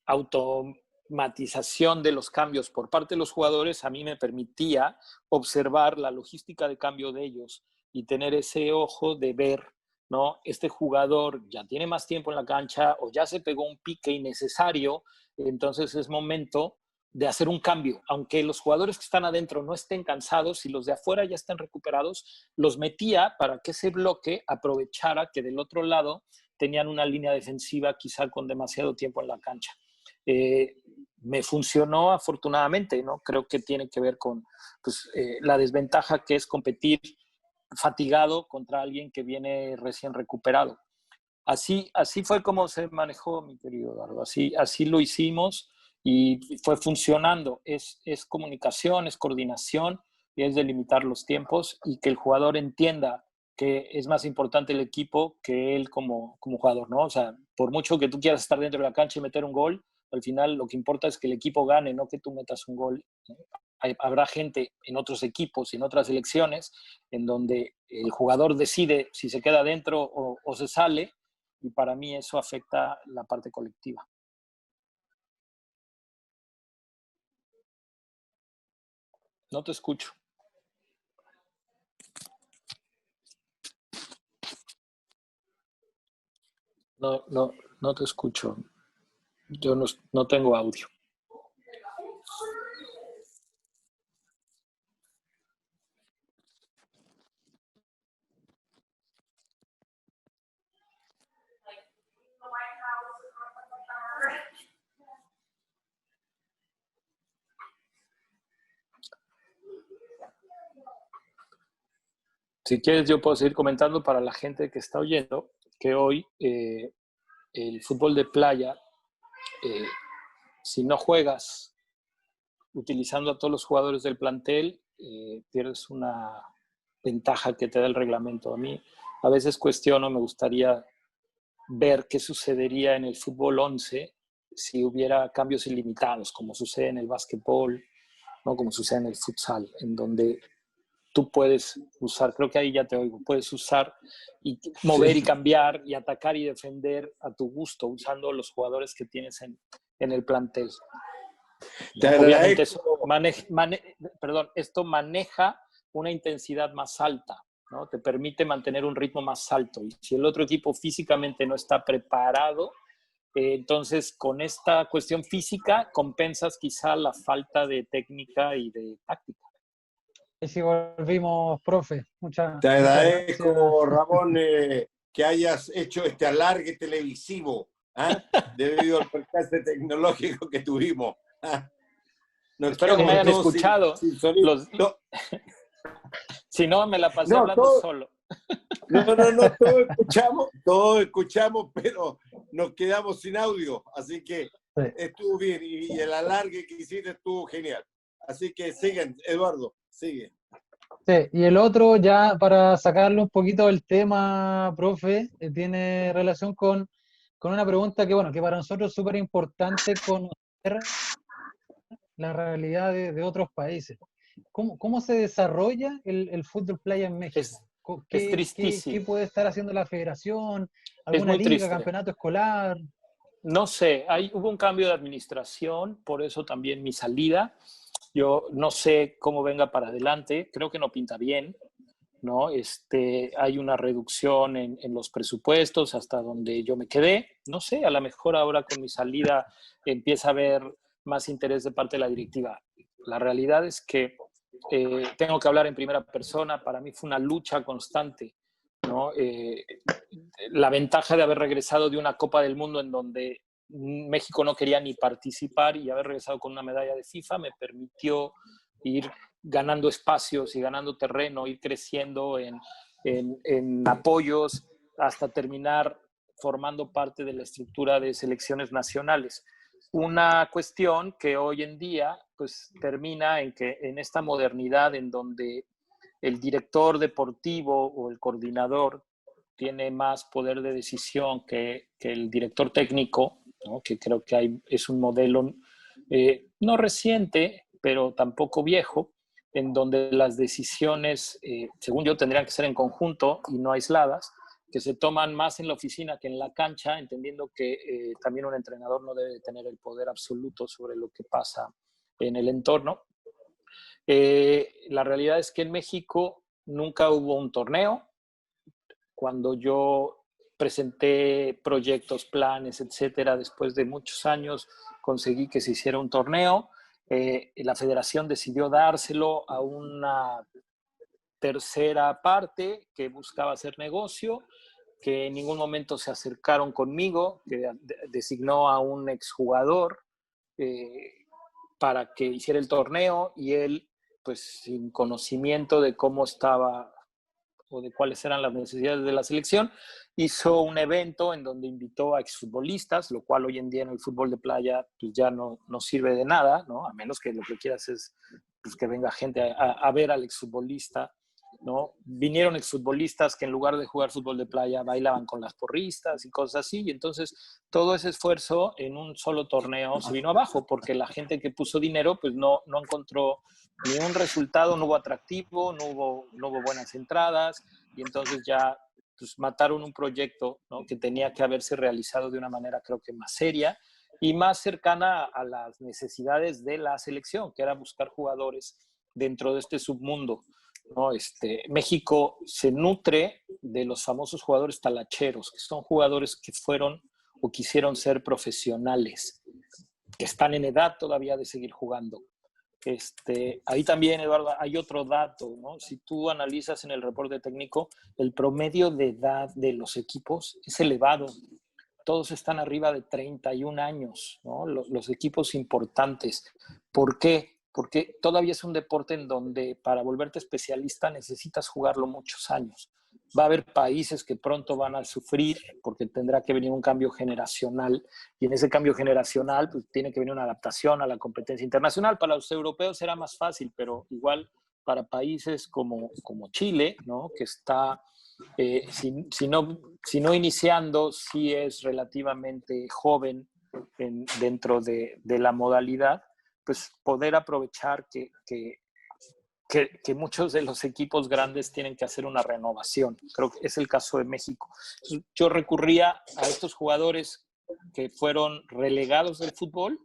automatización de los cambios por parte de los jugadores a mí me permitía observar la logística de cambio de ellos y tener ese ojo de ver, ¿no? Este jugador ya tiene más tiempo en la cancha o ya se pegó un pique innecesario, entonces es momento de hacer un cambio. Aunque los jugadores que están adentro no estén cansados y los de afuera ya están recuperados, los metía para que ese bloque aprovechara que del otro lado tenían una línea defensiva quizá con demasiado tiempo en la cancha. Me funcionó afortunadamente, ¿no? Creo que tiene que ver con pues, la desventaja que es competir fatigado contra alguien que viene recién recuperado. Así fue como se manejó, mi querido Eduardo. Así lo hicimos y fue funcionando. Es comunicación, es coordinación y es delimitar los tiempos y que el jugador entienda que es más importante el equipo que él como jugador, ¿no? O sea, por mucho que tú quieras estar dentro de la cancha y meter un gol, al final lo que importa es que el equipo gane, no que tú metas un gol, ¿no? Habrá gente en otros equipos y en otras selecciones en donde el jugador decide si se queda dentro o se sale, y para mí eso afecta la parte colectiva. No te escucho. No te escucho. Yo no tengo audio. Si quieres, yo puedo seguir comentando para la gente que está oyendo que hoy el fútbol de playa, si no juegas utilizando a todos los jugadores del plantel, pierdes una ventaja que te da el reglamento. A mí a veces cuestiono, me gustaría ver qué sucedería en el fútbol 11 si hubiera cambios ilimitados, como sucede en el básquetbol, ¿no? Como sucede en el futsal, en donde tú puedes usar, creo que ahí ya te oigo, puedes usar y mover y cambiar y atacar y defender a tu gusto usando los jugadores que tienes en el plantel. Obviamente esto maneja una intensidad más alta, ¿no? Te permite mantener un ritmo más alto. Y si el otro equipo físicamente no está preparado, entonces con esta cuestión física compensas quizá la falta de técnica y de táctica. Y si volvimos, profe. Te agradezco, Ramón, que hayas hecho este alargue televisivo, debido al percance tecnológico que tuvimos. Espero que me hayan escuchado. Si no, me la pasé hablando solo. Todos escuchamos, pero nos quedamos sin audio, así que estuvo bien, y el alargue que hiciste estuvo genial. Así que siguen, Eduardo, sigue. Sí, y el otro, ya para sacarlo un poquito del tema, profe, tiene relación con una pregunta que, bueno, que para nosotros es súper importante conocer la realidad de otros países. ¿Cómo se desarrolla el fútbol playa en México? Es tristísimo. ¿Qué puede estar haciendo la federación? ¿Alguna liga, campeonato escolar? No sé, hubo un cambio de administración, por eso también mi salida. Yo no sé cómo venga para adelante, creo que no pinta bien, ¿no? Hay una reducción en los presupuestos hasta donde yo me quedé. No sé, a lo mejor ahora con mi salida empieza a haber más interés de parte de la directiva. La realidad es que tengo que hablar en primera persona. Para mí fue una lucha constante, ¿no? La ventaja de haber regresado de una Copa del Mundo en donde México no quería ni participar y haber regresado con una medalla de FIFA me permitió ir ganando espacios y ganando terreno, ir creciendo en apoyos hasta terminar formando parte de la estructura de selecciones nacionales. Una cuestión que hoy en día pues termina en que en esta modernidad en donde el director deportivo o el coordinador tiene más poder de decisión que el director técnico, ¿no? Que creo que es un modelo no reciente, pero tampoco viejo, en donde las decisiones, según yo, tendrían que ser en conjunto y no aisladas, que se toman más en la oficina que en la cancha, entendiendo que también un entrenador no debe tener el poder absoluto sobre lo que pasa en el entorno. La realidad es que en México nunca hubo un torneo. Cuando yo presenté proyectos, planes, etcétera, después de muchos años conseguí que se hiciera un torneo. La federación decidió dárselo a una tercera parte que buscaba hacer negocio, que en ningún momento se acercaron conmigo, que designó a un exjugador para que hiciera el torneo y él, pues sin conocimiento de cómo estaba o de cuáles eran las necesidades de la selección, hizo un evento en donde invitó a exfutbolistas, lo cual hoy en día en el fútbol de playa pues ya no sirve de nada, ¿no? A menos que lo que quieras es pues, que venga gente a ver al exfutbolista, ¿no? Vinieron exfutbolistas que en lugar de jugar fútbol de playa bailaban con las porristas y cosas así, y entonces todo ese esfuerzo en un solo torneo se vino abajo porque la gente que puso dinero pues no encontró ni un resultado, no hubo atractivo, no hubo buenas entradas, y entonces ya pues, mataron un proyecto, ¿no? Que tenía que haberse realizado de una manera creo que más seria y más cercana a las necesidades de la selección, que era buscar jugadores dentro de este submundo, ¿no? México se nutre de los famosos jugadores talacheros, que son jugadores que fueron o quisieron ser profesionales, que están en edad todavía de seguir jugando. Ahí también, Eduardo, hay otro dato, ¿no? Si tú analizas en el reporte técnico, el promedio de edad de los equipos es elevado. Todos están arriba de 31 años, ¿no? Los equipos importantes. ¿Por qué? Porque todavía es un deporte en donde para volverte especialista necesitas jugarlo muchos años. Va a haber países que pronto van a sufrir porque tendrá que venir un cambio generacional y en ese cambio generacional pues, tiene que venir una adaptación a la competencia internacional. Para los europeos será más fácil, pero igual para países como Chile, ¿no? Que está, si no iniciando, sí es relativamente joven dentro de la modalidad, pues poder aprovechar que muchos de los equipos grandes tienen que hacer una renovación. Creo que es el caso de México. Yo recurría a estos jugadores que fueron relegados del fútbol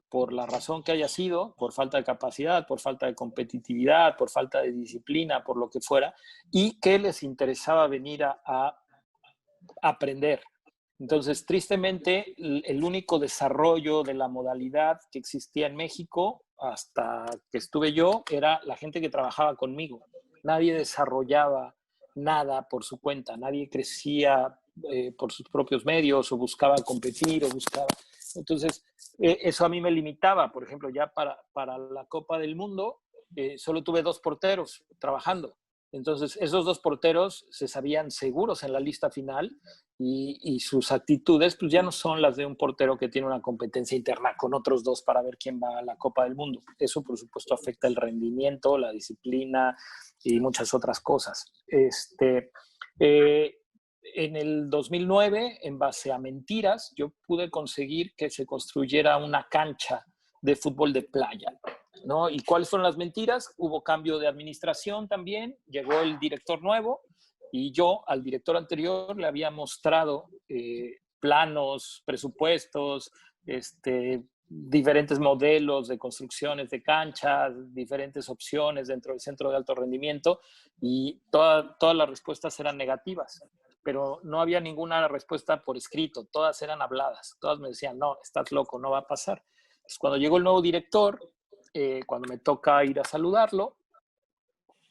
por la razón que haya sido, por falta de capacidad, por falta de competitividad, por falta de disciplina, por lo que fuera, y que les interesaba venir a aprender. Entonces, tristemente, el único desarrollo de la modalidad que existía en México hasta que estuve yo era la gente que trabajaba conmigo. Nadie desarrollaba nada por su cuenta, nadie crecía por sus propios medios o buscaba competir o buscaba... Entonces, eso a mí me limitaba. Por ejemplo, ya para la Copa del Mundo solo tuve 2 porteros trabajando. Entonces, esos 2 porteros se sabían seguros en la lista final y sus actitudes pues ya no son las de un portero que tiene una competencia interna con otros 2 para ver quién va a la Copa del Mundo. Eso, por supuesto, afecta el rendimiento, la disciplina y muchas otras cosas. En el 2009, en base a mentiras, yo pude conseguir que se construyera una cancha de fútbol de playa, ¿no? ¿Y cuáles fueron las mentiras? Hubo cambio de administración también, llegó el director nuevo y yo al director anterior le había mostrado planos, presupuestos, diferentes modelos de construcciones de canchas, diferentes opciones dentro del centro de alto rendimiento y todas las respuestas eran negativas, pero no había ninguna respuesta por escrito, todas eran habladas, todas me decían, no, estás loco, no va a pasar. Entonces, cuando llegó el nuevo director, cuando me toca ir a saludarlo,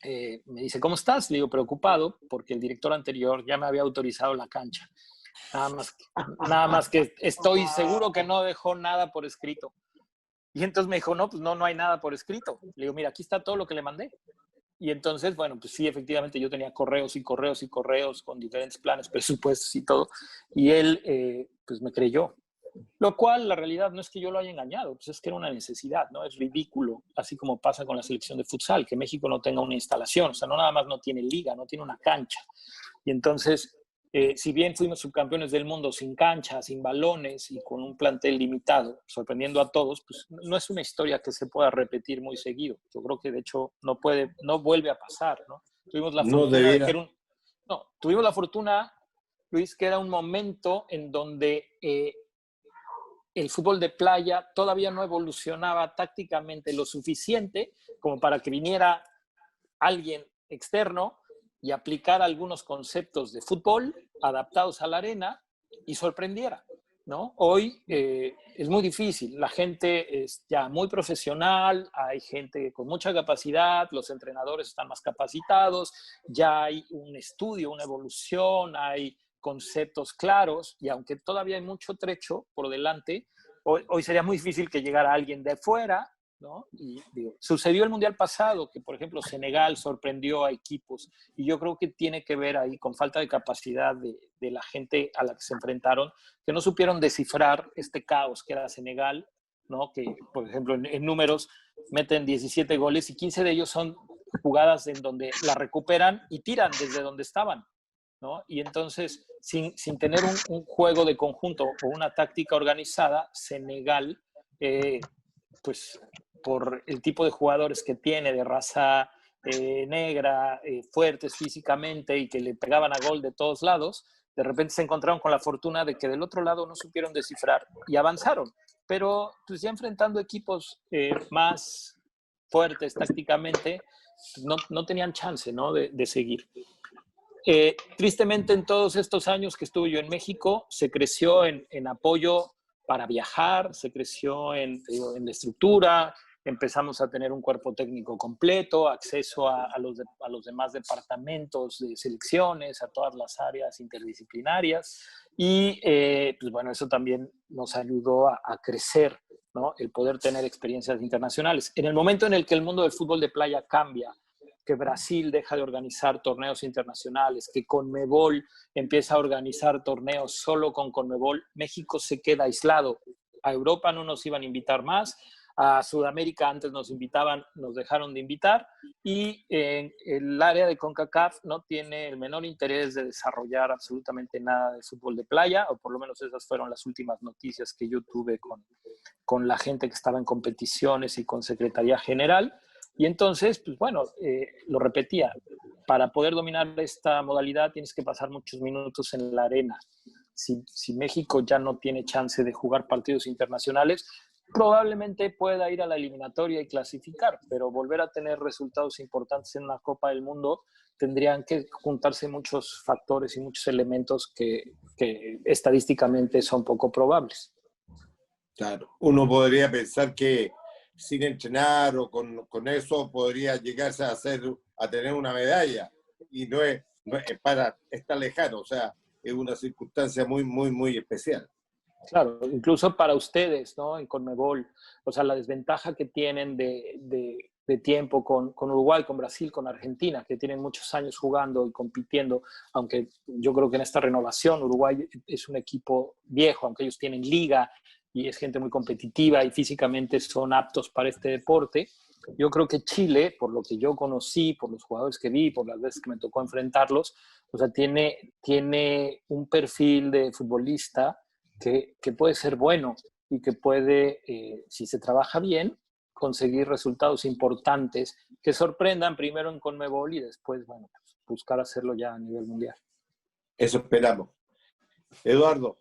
me dice, ¿cómo estás? Le digo, preocupado, porque el director anterior ya me había autorizado la cancha. Nada más que estoy seguro que no dejó nada por escrito. Y entonces me dijo, no, pues no hay nada por escrito. Le digo, mira, aquí está todo lo que le mandé. Y entonces, bueno, pues sí, efectivamente yo tenía correos y correos y correos con diferentes planes, presupuestos y todo. Y él, pues me creyó. Lo cual, la realidad no es que yo lo haya engañado, pues es que era una necesidad, ¿no? Es ridículo, así como pasa con la selección de futsal, que México no tenga una instalación, o sea, no nada más no tiene liga, no tiene una cancha. Y entonces, si bien fuimos subcampeones del mundo sin cancha, sin balones y con un plantel limitado, sorprendiendo a todos, pues no es una historia que se pueda repetir muy seguido. Yo creo que de hecho no vuelve a pasar, ¿no? Tuvimos la fortuna de que tuvimos la fortuna, Luis, que era un momento en donde el fútbol de playa todavía no evolucionaba tácticamente lo suficiente como para que viniera alguien externo y aplicara algunos conceptos de fútbol adaptados a la arena y sorprendiera, ¿no? Hoy es muy difícil, la gente es ya muy profesional, hay gente con mucha capacidad, los entrenadores están más capacitados, ya hay un estudio, una evolución, hay conceptos claros y aunque todavía hay mucho trecho por delante, hoy sería muy difícil que llegara alguien de fuera, ¿no? Y digo, sucedió el Mundial pasado, que por ejemplo Senegal sorprendió a equipos y yo creo que tiene que ver ahí con falta de capacidad de la gente a la que se enfrentaron, que no supieron descifrar este caos que era Senegal, ¿no? Que por ejemplo en números meten 17 goles y 15 de ellos son jugadas en donde la recuperan y tiran desde donde estaban, ¿no? Y entonces, sin tener un juego de conjunto o una táctica organizada, Senegal, pues por el tipo de jugadores que tiene, de raza negra, fuertes físicamente y que le pegaban a gol de todos lados, de repente se encontraron con la fortuna de que del otro lado no supieron descifrar y avanzaron. Pero pues ya enfrentando equipos más fuertes tácticamente, no tenían chance, ¿no? de seguir. Tristemente, en todos estos años que estuve yo en México, se creció en apoyo para viajar, se creció en la estructura, empezamos a tener un cuerpo técnico completo, acceso a los demás departamentos de selecciones, a todas las áreas interdisciplinarias y pues bueno, eso también nos ayudó a crecer, ¿no? El poder tener experiencias internacionales. En el momento en el que el mundo del fútbol de playa cambia, que Brasil deja de organizar torneos internacionales, que Conmebol empieza a organizar torneos solo con Conmebol, México se queda aislado. A Europa no nos iban a invitar más, a Sudamérica antes nos invitaban, nos dejaron de invitar y el área de CONCACAF no tiene el menor interés de desarrollar absolutamente nada de fútbol de playa, o por lo menos esas fueron las últimas noticias que yo tuve con la gente que estaba en competiciones y con Secretaría General. Y entonces, pues bueno, lo repetía, para poder dominar esta modalidad tienes que pasar muchos minutos en la arena. si México ya no tiene chance de jugar partidos internacionales, probablemente pueda ir a la eliminatoria y clasificar, pero volver a tener resultados importantes en una Copa del Mundo tendrían que juntarse muchos factores y muchos elementos que estadísticamente son poco probables. Claro, uno podría pensar que sin entrenar o con eso podría llegarse a tener una medalla, y no es está lejano, o sea, es una circunstancia muy, muy, muy especial. Claro, incluso para ustedes, ¿no? En CONMEBOL, o sea, la desventaja que tienen de tiempo con Uruguay, con Brasil, con Argentina, que tienen muchos años jugando y compitiendo, aunque yo creo que en esta renovación Uruguay es un equipo viejo, aunque ellos tienen liga y es gente muy competitiva y físicamente son aptos para este deporte. Yo creo que Chile, por lo que yo conocí, por los jugadores que vi, por las veces que me tocó enfrentarlos, o sea, tiene un perfil de futbolista que puede ser bueno y que puede, si se trabaja bien, conseguir resultados importantes que sorprendan primero en CONMEBOL y después, bueno, pues buscar hacerlo ya a nivel mundial. Eso esperamos. Eduardo.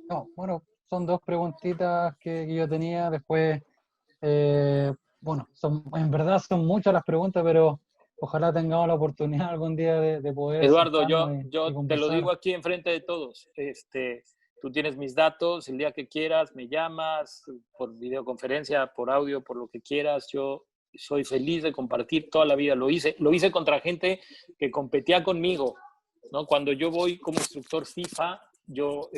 No, bueno, son dos preguntitas que yo tenía. Después, bueno, en verdad son muchas las preguntas, pero ojalá tengamos la oportunidad algún día de poder Eduardo, sentarnos y yo te lo conversar. digo aquí enfrente de todos. Tú tienes mis datos, el día que quieras me llamas, por videoconferencia, por audio, por lo que quieras. Yo soy feliz de compartir, toda la vida lo hice contra gente que competía conmigo, ¿no? Cuando yo voy como instructor FIFA, yo,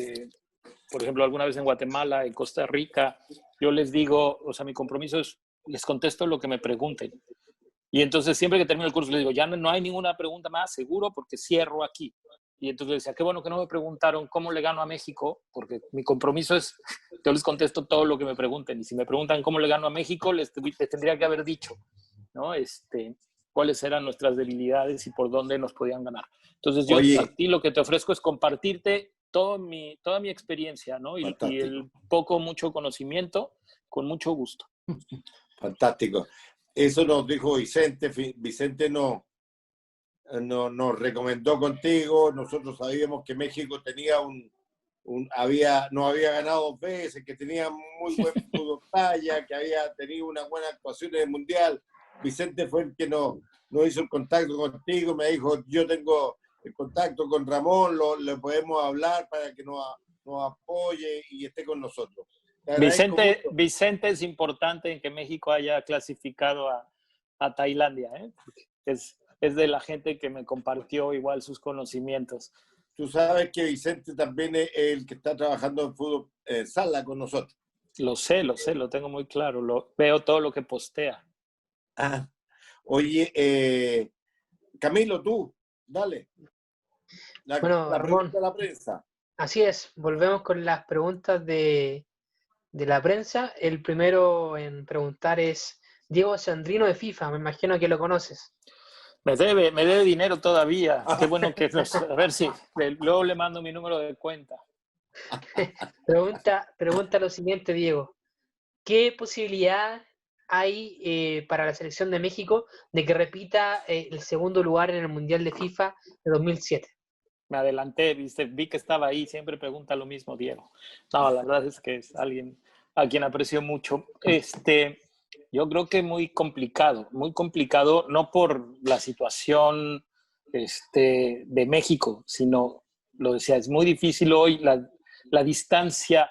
por ejemplo, alguna vez en Guatemala, en Costa Rica, yo les digo, o sea, mi compromiso es, les contesto lo que me pregunten. Y entonces siempre que termino el curso les digo, ya no hay ninguna pregunta más, seguro, porque cierro aquí. Y entonces decía, qué bueno que no me preguntaron cómo le gano a México, porque mi compromiso es, yo les contesto todo lo que me pregunten. Y si me preguntan cómo le gano a México, les tendría que haber dicho, ¿no? Cuáles eran nuestras debilidades y por dónde nos podían ganar. Entonces yo a ti lo que te ofrezco es compartirte toda mi experiencia, ¿no? Y el mucho conocimiento, con mucho gusto. Fantástico. Eso nos dijo Vicente. Vicente nos recomendó contigo. Nosotros sabíamos que México tenía no había ganado 2 veces, que tenía muy buen fútbol playa, que había tenido una buena actuación en el Mundial. Vicente fue el que nos hizo el contacto contigo, me dijo, yo tengo el contacto con Ramón, le podemos hablar para que nos apoye y esté con nosotros. Vicente es importante en que México haya clasificado a Tailandia, ¿eh? Es de la gente que me compartió igual sus conocimientos. Tú sabes que Vicente también es el que está trabajando en fútbol sala con nosotros. Lo sé, lo tengo muy claro. Veo todo lo que postea. Oye, Camilo, tú, dale. La pregunta de la prensa. Así es, volvemos con las preguntas de la prensa. El primero en preguntar es Diego Sandrino de FIFA, me imagino que lo conoces. Me debe dinero todavía. Qué bueno que a ver si luego le mando mi número de cuenta. Pregunta lo siguiente, Diego. ¿Qué posibilidad hay para la selección de México de que repita el segundo lugar en el Mundial de FIFA de 2007? Me adelanté, vi que estaba ahí, siempre pregunta lo mismo, Diego. No, la verdad es que es alguien a quien aprecio mucho. Yo creo que muy complicado, no por la situación de México, sino, lo decía, es muy difícil hoy la distancia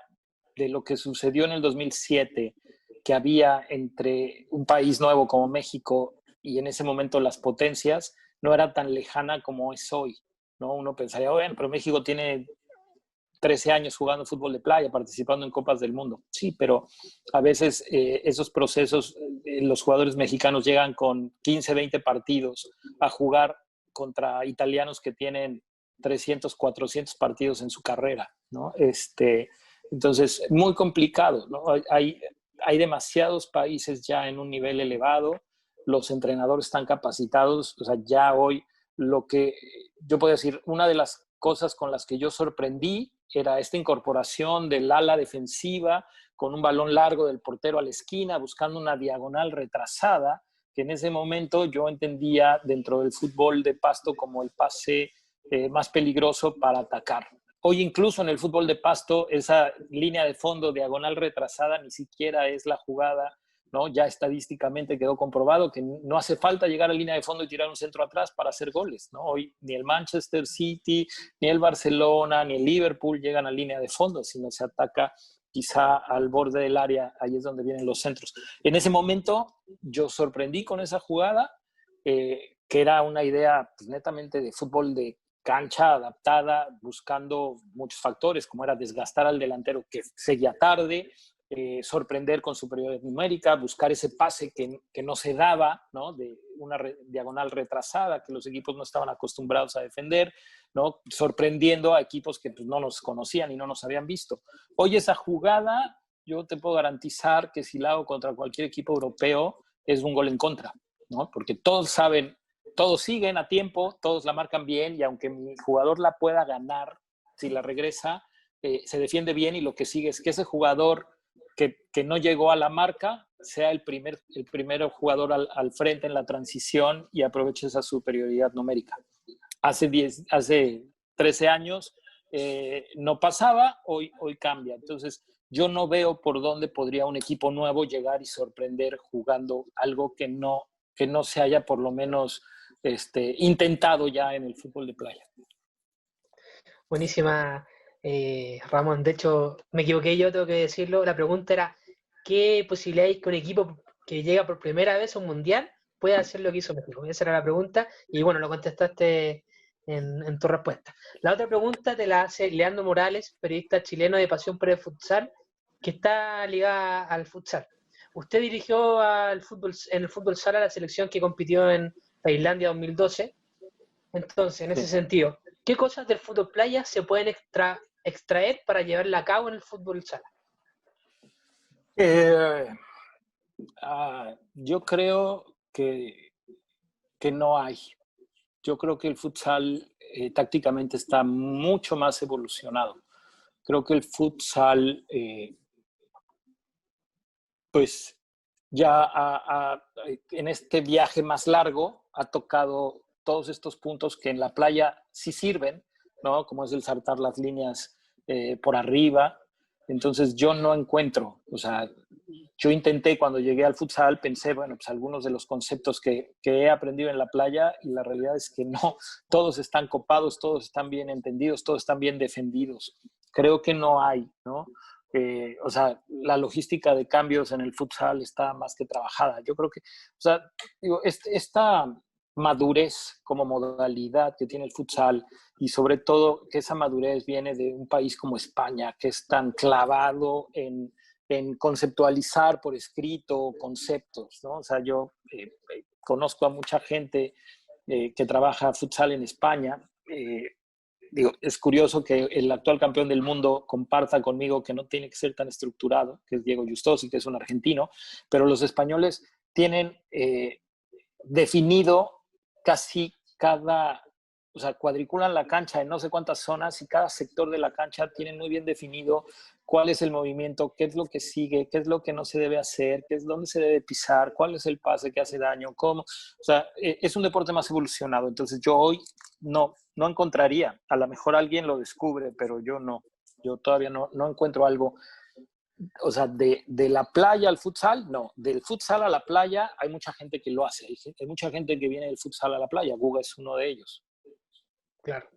de lo que sucedió en el 2007, que había entre un país nuevo como México y en ese momento las potencias, no era tan lejana como es hoy, ¿no? Uno pensaría, bueno, pero México tiene 13 años jugando fútbol de playa, participando en Copas del Mundo. Sí, pero a veces esos procesos, los jugadores mexicanos llegan con 15, 20 partidos a jugar contra italianos que tienen 300, 400 partidos en su carrera, ¿no? Entonces, muy complicado, ¿no? Hay demasiados países ya en un nivel elevado, los entrenadores están capacitados, o sea, ya hoy lo que yo puedo decir, una de las cosas con las que yo sorprendí era esta incorporación del ala defensiva con un balón largo del portero a la esquina, buscando una diagonal retrasada, que en ese momento yo entendía dentro del fútbol de pasto como el pase más peligroso para atacar. Hoy incluso en el fútbol de pasto, esa línea de fondo diagonal retrasada ni siquiera es la jugada, ¿no? Ya estadísticamente quedó comprobado que no hace falta llegar a la línea de fondo y tirar un centro atrás para hacer goles, ¿no? Hoy ni el Manchester City, ni el Barcelona, ni el Liverpool llegan a línea de fondo, sino se ataca quizá al borde del área, ahí es donde vienen los centros. En ese momento yo sorprendí con esa jugada, que era una idea pues, netamente de fútbol de cancha adaptada, buscando muchos factores, como era desgastar al delantero que seguía tarde, sorprender con superioridad numérica, buscar ese pase que no se daba, ¿no? De una diagonal retrasada que los equipos no estaban acostumbrados a defender, ¿no? Sorprendiendo a equipos que pues, no nos conocían y no nos habían visto. Hoy esa jugada, yo te puedo garantizar que si la hago contra cualquier equipo europeo, es un gol en contra, ¿no? Porque todos saben, todos siguen a tiempo, todos la marcan bien y aunque mi jugador la pueda ganar, si la regresa, se defiende bien y lo que sigue es que ese jugador que no llegó a la marca sea el primer jugador al frente en la transición y aproveche esa superioridad numérica. Hace 13 años no pasaba, hoy cambia. Entonces, yo no veo por dónde podría un equipo nuevo llegar y sorprender jugando algo que no se haya por lo menos intentado ya en el fútbol de playa. Buenísima, Ramón. De hecho, me equivoqué yo, tengo que decirlo. La pregunta era, ¿qué posibilidad hay que un equipo que llega por primera vez a un mundial pueda hacer lo que hizo México? Esa era la pregunta y bueno, lo contestaste en tu respuesta. La otra pregunta te la hace Leandro Morales, periodista chileno de Pasión por el Futsal, que está ligada al futsal. Usted dirigió en el fútbol sala a la selección que compitió en Tailandia 2012. Entonces, en ese sentido, ¿qué cosas del fútbol playa se pueden extraer para llevarla a cabo en el fútbol sala? Yo creo que no hay. Yo creo que el futsal tácticamente está mucho más evolucionado. Creo que el futsal, pues ya en este viaje más largo ha tocado todos estos puntos que en la playa sí sirven, ¿no? Como es el saltar las líneas por arriba. Entonces yo no encuentro, o sea, yo intenté cuando llegué al futsal, pensé, bueno, pues algunos de los conceptos que he aprendido en la playa y la realidad es que no, todos están copados, todos están bien entendidos, todos están bien defendidos. Creo que no hay, ¿no? O sea, la logística de cambios en el futsal está más que trabajada. Yo creo que, o sea, digo, esta madurez como modalidad que tiene el futsal y sobre todo que esa madurez viene de un país como España, que es tan clavado en conceptualizar por escrito conceptos, ¿no? O sea, yo conozco a mucha gente que trabaja futsal en España. Digo, es curioso que el actual campeón del mundo comparta conmigo que no tiene que ser tan estructurado, que es Diego Justosi, que es un argentino, pero los españoles tienen definido casi o sea, cuadriculan la cancha en no sé cuántas zonas y cada sector de la cancha tienen muy bien definido cuál es el movimiento, qué es lo que sigue, qué es lo que no se debe hacer, qué es dónde se debe pisar, cuál es el pase que hace daño, cómo. O sea, es un deporte más evolucionado. Entonces yo hoy no encontraría, a lo mejor alguien lo descubre, pero yo no. Yo todavía no encuentro algo. O sea, de la playa al futsal, no. Del futsal a la playa hay mucha gente que lo hace. Hay mucha gente que viene del futsal a la playa. Guga es uno de ellos. Claro.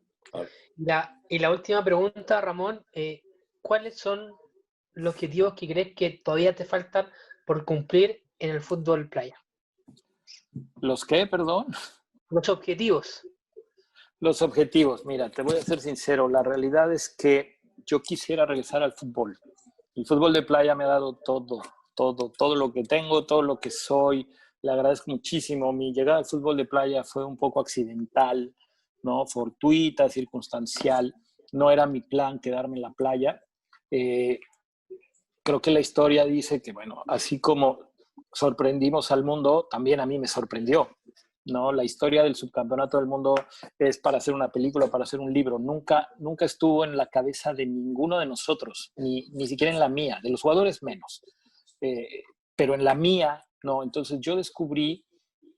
Y la última pregunta, Ramón, ¿cuáles son los objetivos que crees que todavía te faltan por cumplir en el fútbol playa? ¿Los qué, perdón? Los objetivos. Los objetivos, mira, te voy a ser sincero, la realidad es que yo quisiera regresar al fútbol. El fútbol de playa me ha dado todo lo que tengo, todo lo que soy. Le agradezco muchísimo. Mi llegada al fútbol de playa fue un poco accidental, ¿no? Fortuita, circunstancial. No era mi plan quedarme en la playa. Creo que la historia dice que, bueno, así como sorprendimos al mundo, también a mí me sorprendió, ¿no? La historia del subcampeonato del mundo es para hacer una película, para hacer un libro. Nunca estuvo en la cabeza de ninguno de nosotros, ni siquiera en la mía, de los jugadores menos. Pero en la mía, no. Entonces yo descubrí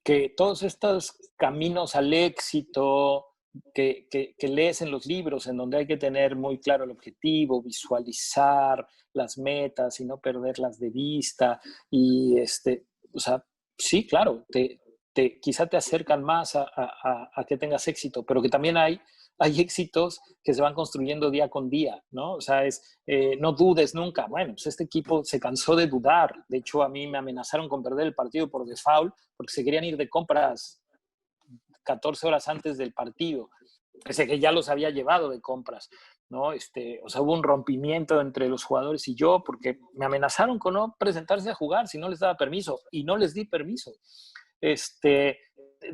que todos estos caminos al éxito, que lees en los libros, en donde hay que tener muy claro el objetivo, visualizar las metas y no perderlas de vista. Y, o sea, sí, claro, quizá te acercan más a que tengas éxito, pero que también hay éxitos que se van construyendo día con día, ¿no? O sea, no dudes nunca. Bueno, pues este equipo se cansó de dudar. De hecho, a mí me amenazaron con perder el partido por default porque se querían ir de compras 14 horas antes del partido, pese que ya los había llevado de compras, ¿no? O sea, hubo un rompimiento entre los jugadores y yo porque me amenazaron con no presentarse a jugar si no les daba permiso, y no les di permiso.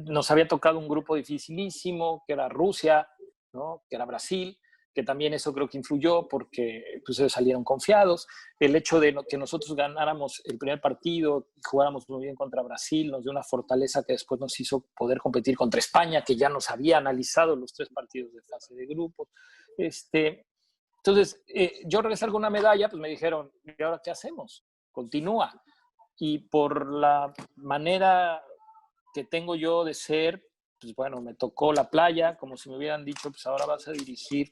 Nos había tocado un grupo dificilísimo, que era Rusia, ¿no? Que era Brasil, que también eso creo que influyó porque pues, ellos salieron confiados. El hecho de que nosotros ganáramos el primer partido y jugáramos muy bien contra Brasil nos dio una fortaleza que después nos hizo poder competir contra España, que ya nos había analizado los 3 partidos de fase de grupos. Entonces, yo regresé con una medalla, pues me dijeron, ¿y ahora qué hacemos? Continúa. Y por la manera que tengo yo de ser, pues bueno, me tocó la playa, como si me hubieran dicho, pues ahora vas a dirigir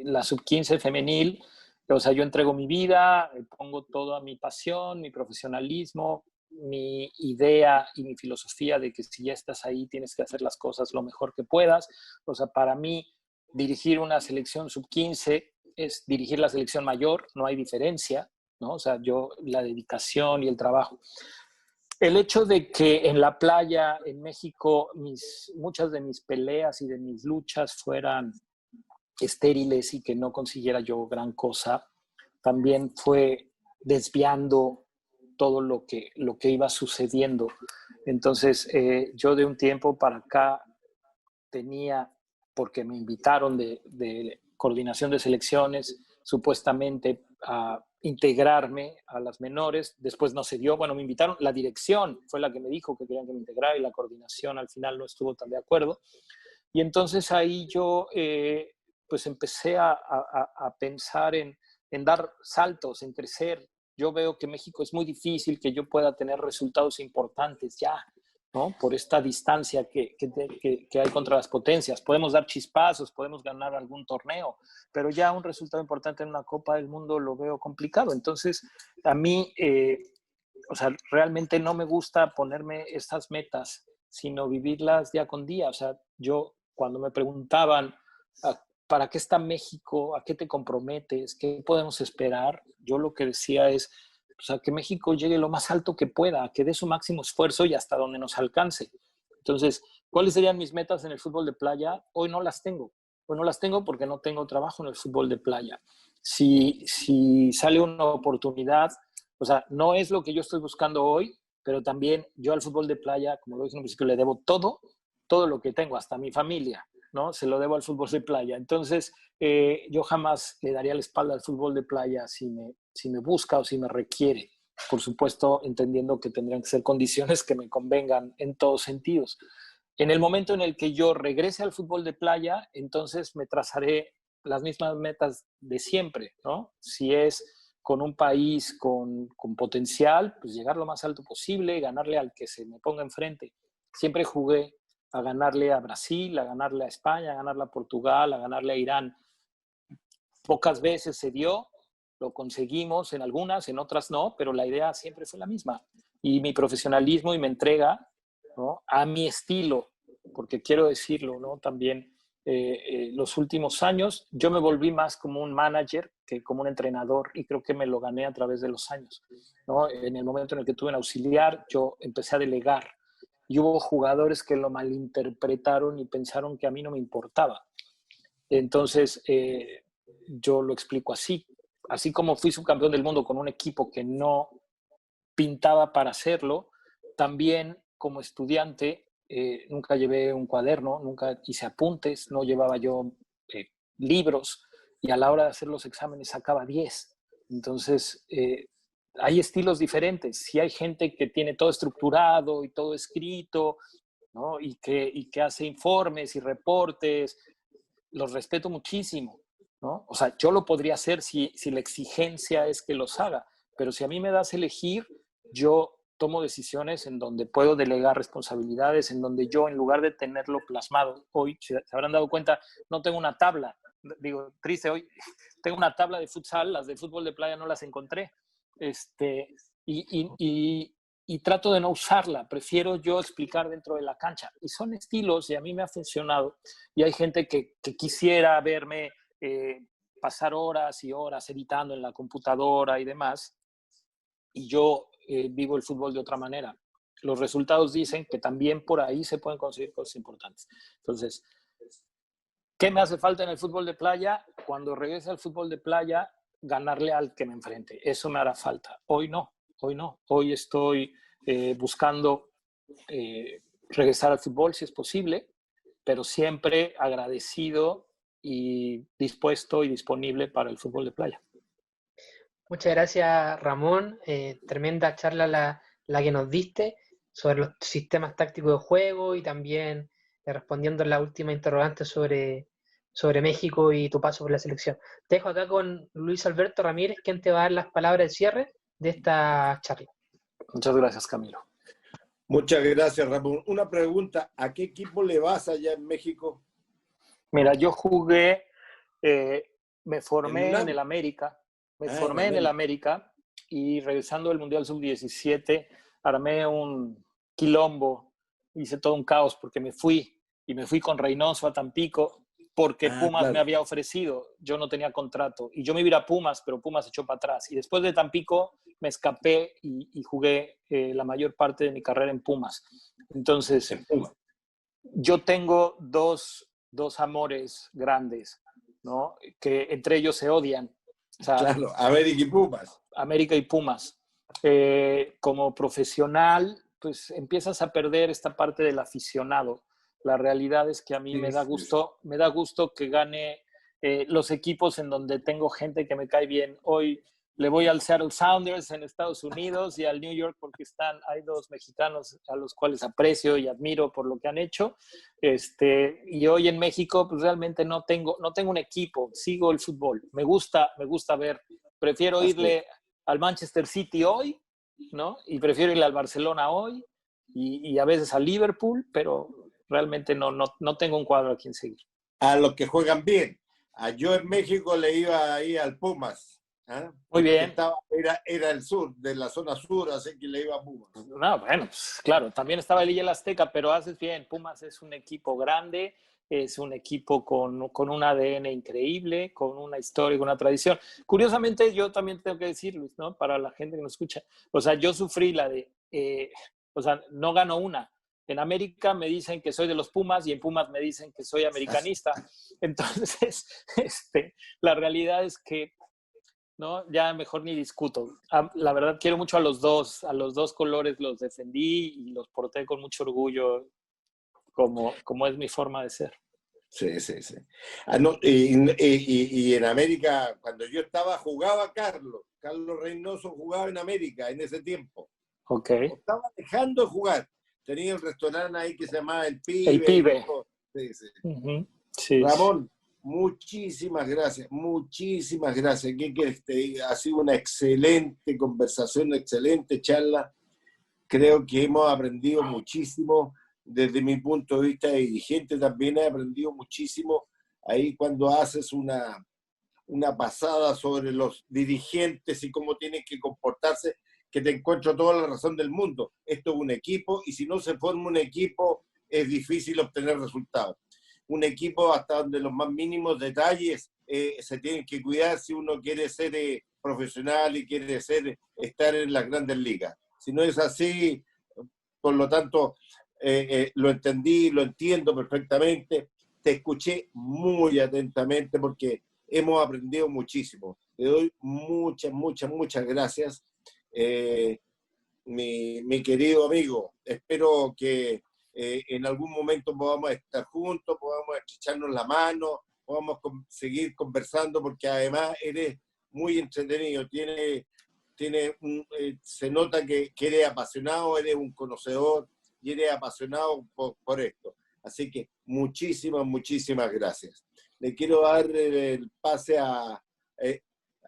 la sub-15 femenil. O sea, yo entrego mi vida, pongo toda mi pasión, mi profesionalismo, mi idea y mi filosofía de que si ya estás ahí tienes que hacer las cosas lo mejor que puedas. O sea, para mí dirigir una selección sub-15 es dirigir la selección mayor, no hay diferencia, ¿no? O sea, la dedicación y el trabajo. El hecho de que en la playa, en México, muchas de mis peleas y de mis luchas fueran estériles y que no consiguiera yo gran cosa, también fue desviando todo lo que iba sucediendo. Entonces, yo de un tiempo para acá tenía, porque me invitaron de coordinación de selecciones, supuestamente a integrarme a las menores, después no se dio, bueno, me invitaron, la dirección fue la que me dijo que querían que me integrara y la coordinación al final no estuvo tan de acuerdo. Y entonces ahí yo pues empecé a pensar en dar saltos, en crecer. Yo veo que México es muy difícil que yo pueda tener resultados importantes ya, ¿no? Por esta distancia que hay contra las potencias. Podemos dar chispazos, podemos ganar algún torneo, pero ya un resultado importante en una Copa del Mundo lo veo complicado. Entonces, a mí, o sea, realmente no me gusta ponerme estas metas, sino vivirlas día con día. O sea, yo cuando me preguntaban, ¿para qué está México? ¿A qué te comprometes? ¿Qué podemos esperar? Yo lo que decía es, o sea, que México llegue lo más alto que pueda, que dé su máximo esfuerzo y hasta donde nos alcance. Entonces, ¿cuáles serían mis metas en el fútbol de playa? Hoy no las tengo. Hoy no las tengo porque no tengo trabajo en el fútbol de playa. Si sale una oportunidad, o sea, no es lo que yo estoy buscando hoy, pero también yo al fútbol de playa, como lo dije en un principio, le debo todo lo que tengo, hasta mi familia, ¿no? Se lo debo al fútbol de playa. Entonces, yo jamás le daría la espalda al fútbol de playa si me busca o si me requiere. Por supuesto, entendiendo que tendrían que ser condiciones que me convengan en todos sentidos. En el momento en el que yo regrese al fútbol de playa, entonces me trazaré las mismas metas de siempre, ¿no? Si es con un país con potencial, pues llegar lo más alto posible, ganarle al que se me ponga enfrente. Siempre jugué a ganarle a Brasil, a ganarle a España, a ganarle a Portugal, a ganarle a Irán. Pocas veces se dio, lo conseguimos en algunas, en otras no, pero la idea siempre fue la misma. Y mi profesionalismo y mi entrega, ¿no? A mi estilo, porque quiero decirlo, ¿no? También los últimos años yo me volví más como un manager que como un entrenador y creo que me lo gané a través de los años, ¿no? En el momento en el que tuve un auxiliar, yo empecé a delegar y hubo jugadores que lo malinterpretaron y pensaron que a mí no me importaba. Entonces, yo lo explico así. Así como fui subcampeón del mundo con un equipo que no pintaba para hacerlo, también como estudiante nunca llevé un cuaderno, nunca hice apuntes, no llevaba yo libros y a la hora de hacer los exámenes sacaba 10. Entonces, hay estilos diferentes. Si hay gente que tiene todo estructurado y todo escrito, ¿no? y que hace informes y reportes, los respeto muchísimo, ¿no? O sea, yo lo podría hacer si la exigencia es que los haga, pero si a mí me das elegir, yo tomo decisiones, en donde puedo delegar responsabilidades, en donde yo, en lugar de tenerlo plasmado, hoy, se habrán dado cuenta, no tengo una tabla. Digo, triste, hoy tengo una tabla de futsal, las de fútbol de playa no las encontré. Y trato de no usarla, prefiero yo explicar dentro de la cancha. Y son estilos y a mí me ha funcionado. Y hay gente que quisiera verme pasar horas y horas editando en la computadora y demás. Y yo vivo el fútbol de otra manera. Los resultados dicen que también por ahí se pueden conseguir cosas importantes. Entonces, ¿qué me hace falta en el fútbol de playa? Cuando regrese al fútbol de playa, ganarle al que me enfrente. Eso me hará falta. Hoy no. Hoy estoy buscando regresar al fútbol si es posible, pero siempre agradecido y dispuesto y disponible para el fútbol de playa. Muchas gracias, Ramón. Tremenda charla la que nos diste sobre los sistemas tácticos de juego y también respondiendo a la última interrogante sobre México y tu paso por la selección. Te dejo acá con Luis Alberto Ramírez, quien te va a dar las palabras de cierre de esta charla. Muchas gracias, Camilo. Muchas gracias, Ramón. Una pregunta, ¿a qué equipo le vas allá en México? Mira, yo jugué, me formé en el América. Me formé en el América y regresando del Mundial Sub-17 armé un quilombo, hice todo un caos porque me fui con Reynoso a Tampico porque Pumas me había ofrecido, yo no tenía contrato y yo me iba a ir a Pumas, pero Pumas echó para atrás y después de Tampico me escapé y jugué la mayor parte de mi carrera en Pumas. Entonces, yo tengo dos amores grandes, ¿no? Que entre ellos se odian. O sea, claro, América y Pumas. América y Pumas. Como profesional, pues empiezas a perder esta parte del aficionado. La realidad es que a mí me da gusto que gane los equipos en donde tengo gente que me cae bien. Hoy le voy al Seattle Sounders en Estados Unidos y al New York porque hay dos mexicanos a los cuales aprecio y admiro por lo que han hecho. Y hoy en México, pues realmente no tengo un equipo, sigo el fútbol. Me gusta ver, prefiero irle al Manchester City hoy, ¿no? Y prefiero irle al Barcelona hoy y a veces al Liverpool, pero realmente no tengo un cuadro a quien seguir. A los que juegan bien. Yo en México le iba ahí al Pumas. Muy bien. Era el sur, de la zona sur, así que le iba a Pumas. No, bueno, pues, claro, también estaba el Azteca, pero haces bien. Pumas es un equipo grande, es un equipo con un ADN increíble, con una historia, con una tradición. Curiosamente, yo también tengo que decir, Luis, ¿no? Para la gente que nos escucha, o sea, yo sufrí no gano una. En América me dicen que soy de los Pumas y en Pumas me dicen que soy americanista. Entonces, la realidad es que ¿no? Ya mejor ni discuto. La verdad, quiero mucho a los dos colores los defendí y los porté con mucho orgullo, como es mi forma de ser. Sí. Y en América, cuando yo estaba, jugaba Carlos Reynoso jugaba en América en ese tiempo. Ok. Estaba dejando de jugar. Tenía un restaurante ahí que se llamaba El Pibe. El Pibe. Sí. Uh-huh. Sí. Ramón, muchísimas gracias. ¿Qué quieres que te diga? Ha sido una excelente conversación, una excelente charla. Creo que hemos aprendido muchísimo. Desde mi punto de vista de dirigente también he aprendido muchísimo. Ahí cuando haces una pasada sobre los dirigentes y cómo tienen que comportarse, que te encuentro toda la razón del mundo. Esto es un equipo y si no se forma un equipo es difícil obtener resultados. Un equipo hasta donde los más mínimos detalles se tienen que cuidar si uno quiere ser profesional y quiere estar en las grandes ligas. Si no es así, por lo tanto, lo entendí, lo entiendo perfectamente. Te escuché muy atentamente porque hemos aprendido muchísimo. Te doy muchas gracias, mi querido amigo. Espero que en algún momento podamos estar juntos, podamos estrecharnos la mano, podamos seguir conversando, porque además eres muy entretenido, se nota que eres apasionado, eres un conocedor y eres apasionado por esto. Así que muchísimas gracias. Le quiero dar el pase a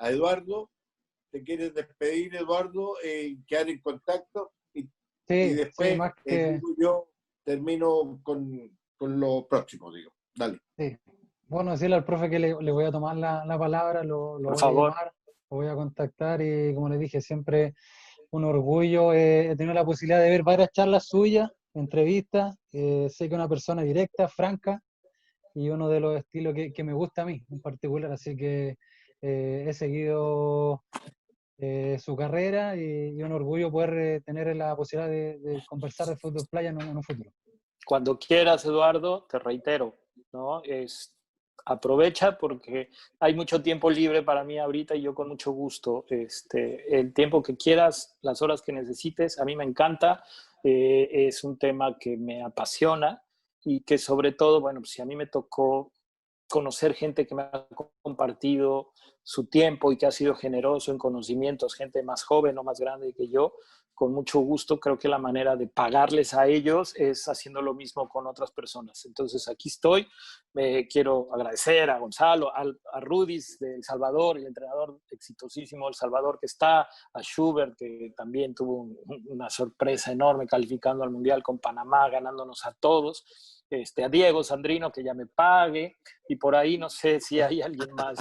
Eduardo. ¿Te quieres despedir, Eduardo? Quedar en contacto. Y y después yo termino con lo próximo, digo. Dale. Sí. Bueno, decirle al profe que le voy a tomar la palabra, lo voy a llamar, lo voy a contactar y como le dije, siempre un orgullo. He tenido la posibilidad de ver varias charlas suyas, entrevistas. Sé que es una persona directa, franca, y uno de los estilos que me gusta a mí en particular, así que he seguido su carrera y un orgullo poder tener la posibilidad de conversar de fútbol playa en un futuro. Cuando quieras, Eduardo, te reitero, ¿no? Aprovecha porque hay mucho tiempo libre para mí ahorita y yo con mucho gusto, el tiempo que quieras, las horas que necesites, a mí me encanta, es un tema que me apasiona y que sobre todo, bueno, pues si a mí me tocó conocer gente que me ha compartido su tiempo y que ha sido generoso en conocimientos, gente más joven o más grande que yo, con mucho gusto creo que la manera de pagarles a ellos es haciendo lo mismo con otras personas. Entonces aquí estoy, me quiero agradecer a Gonzalo, a Rudis de El Salvador, el entrenador exitosísimo de El Salvador que está, a Schubert que también tuvo una sorpresa enorme calificando al Mundial con Panamá, ganándonos a todos, a Diego Sandrino que ya me pague, y por ahí no sé si hay alguien más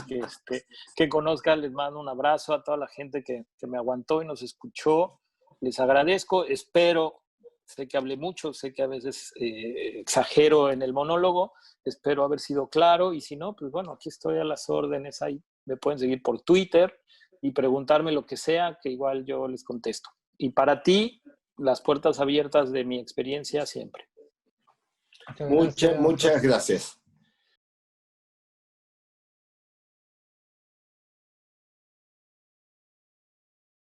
que conozca. Les mando un abrazo a toda la gente que me aguantó y nos escuchó. Les agradezco, espero, sé que hablé mucho, sé que a veces exagero en el monólogo, espero haber sido claro y si no, pues bueno, aquí estoy a las órdenes, ahí me pueden seguir por Twitter y preguntarme lo que sea, que igual yo les contesto. Y para ti, las puertas abiertas de mi experiencia siempre. Muchas gracias.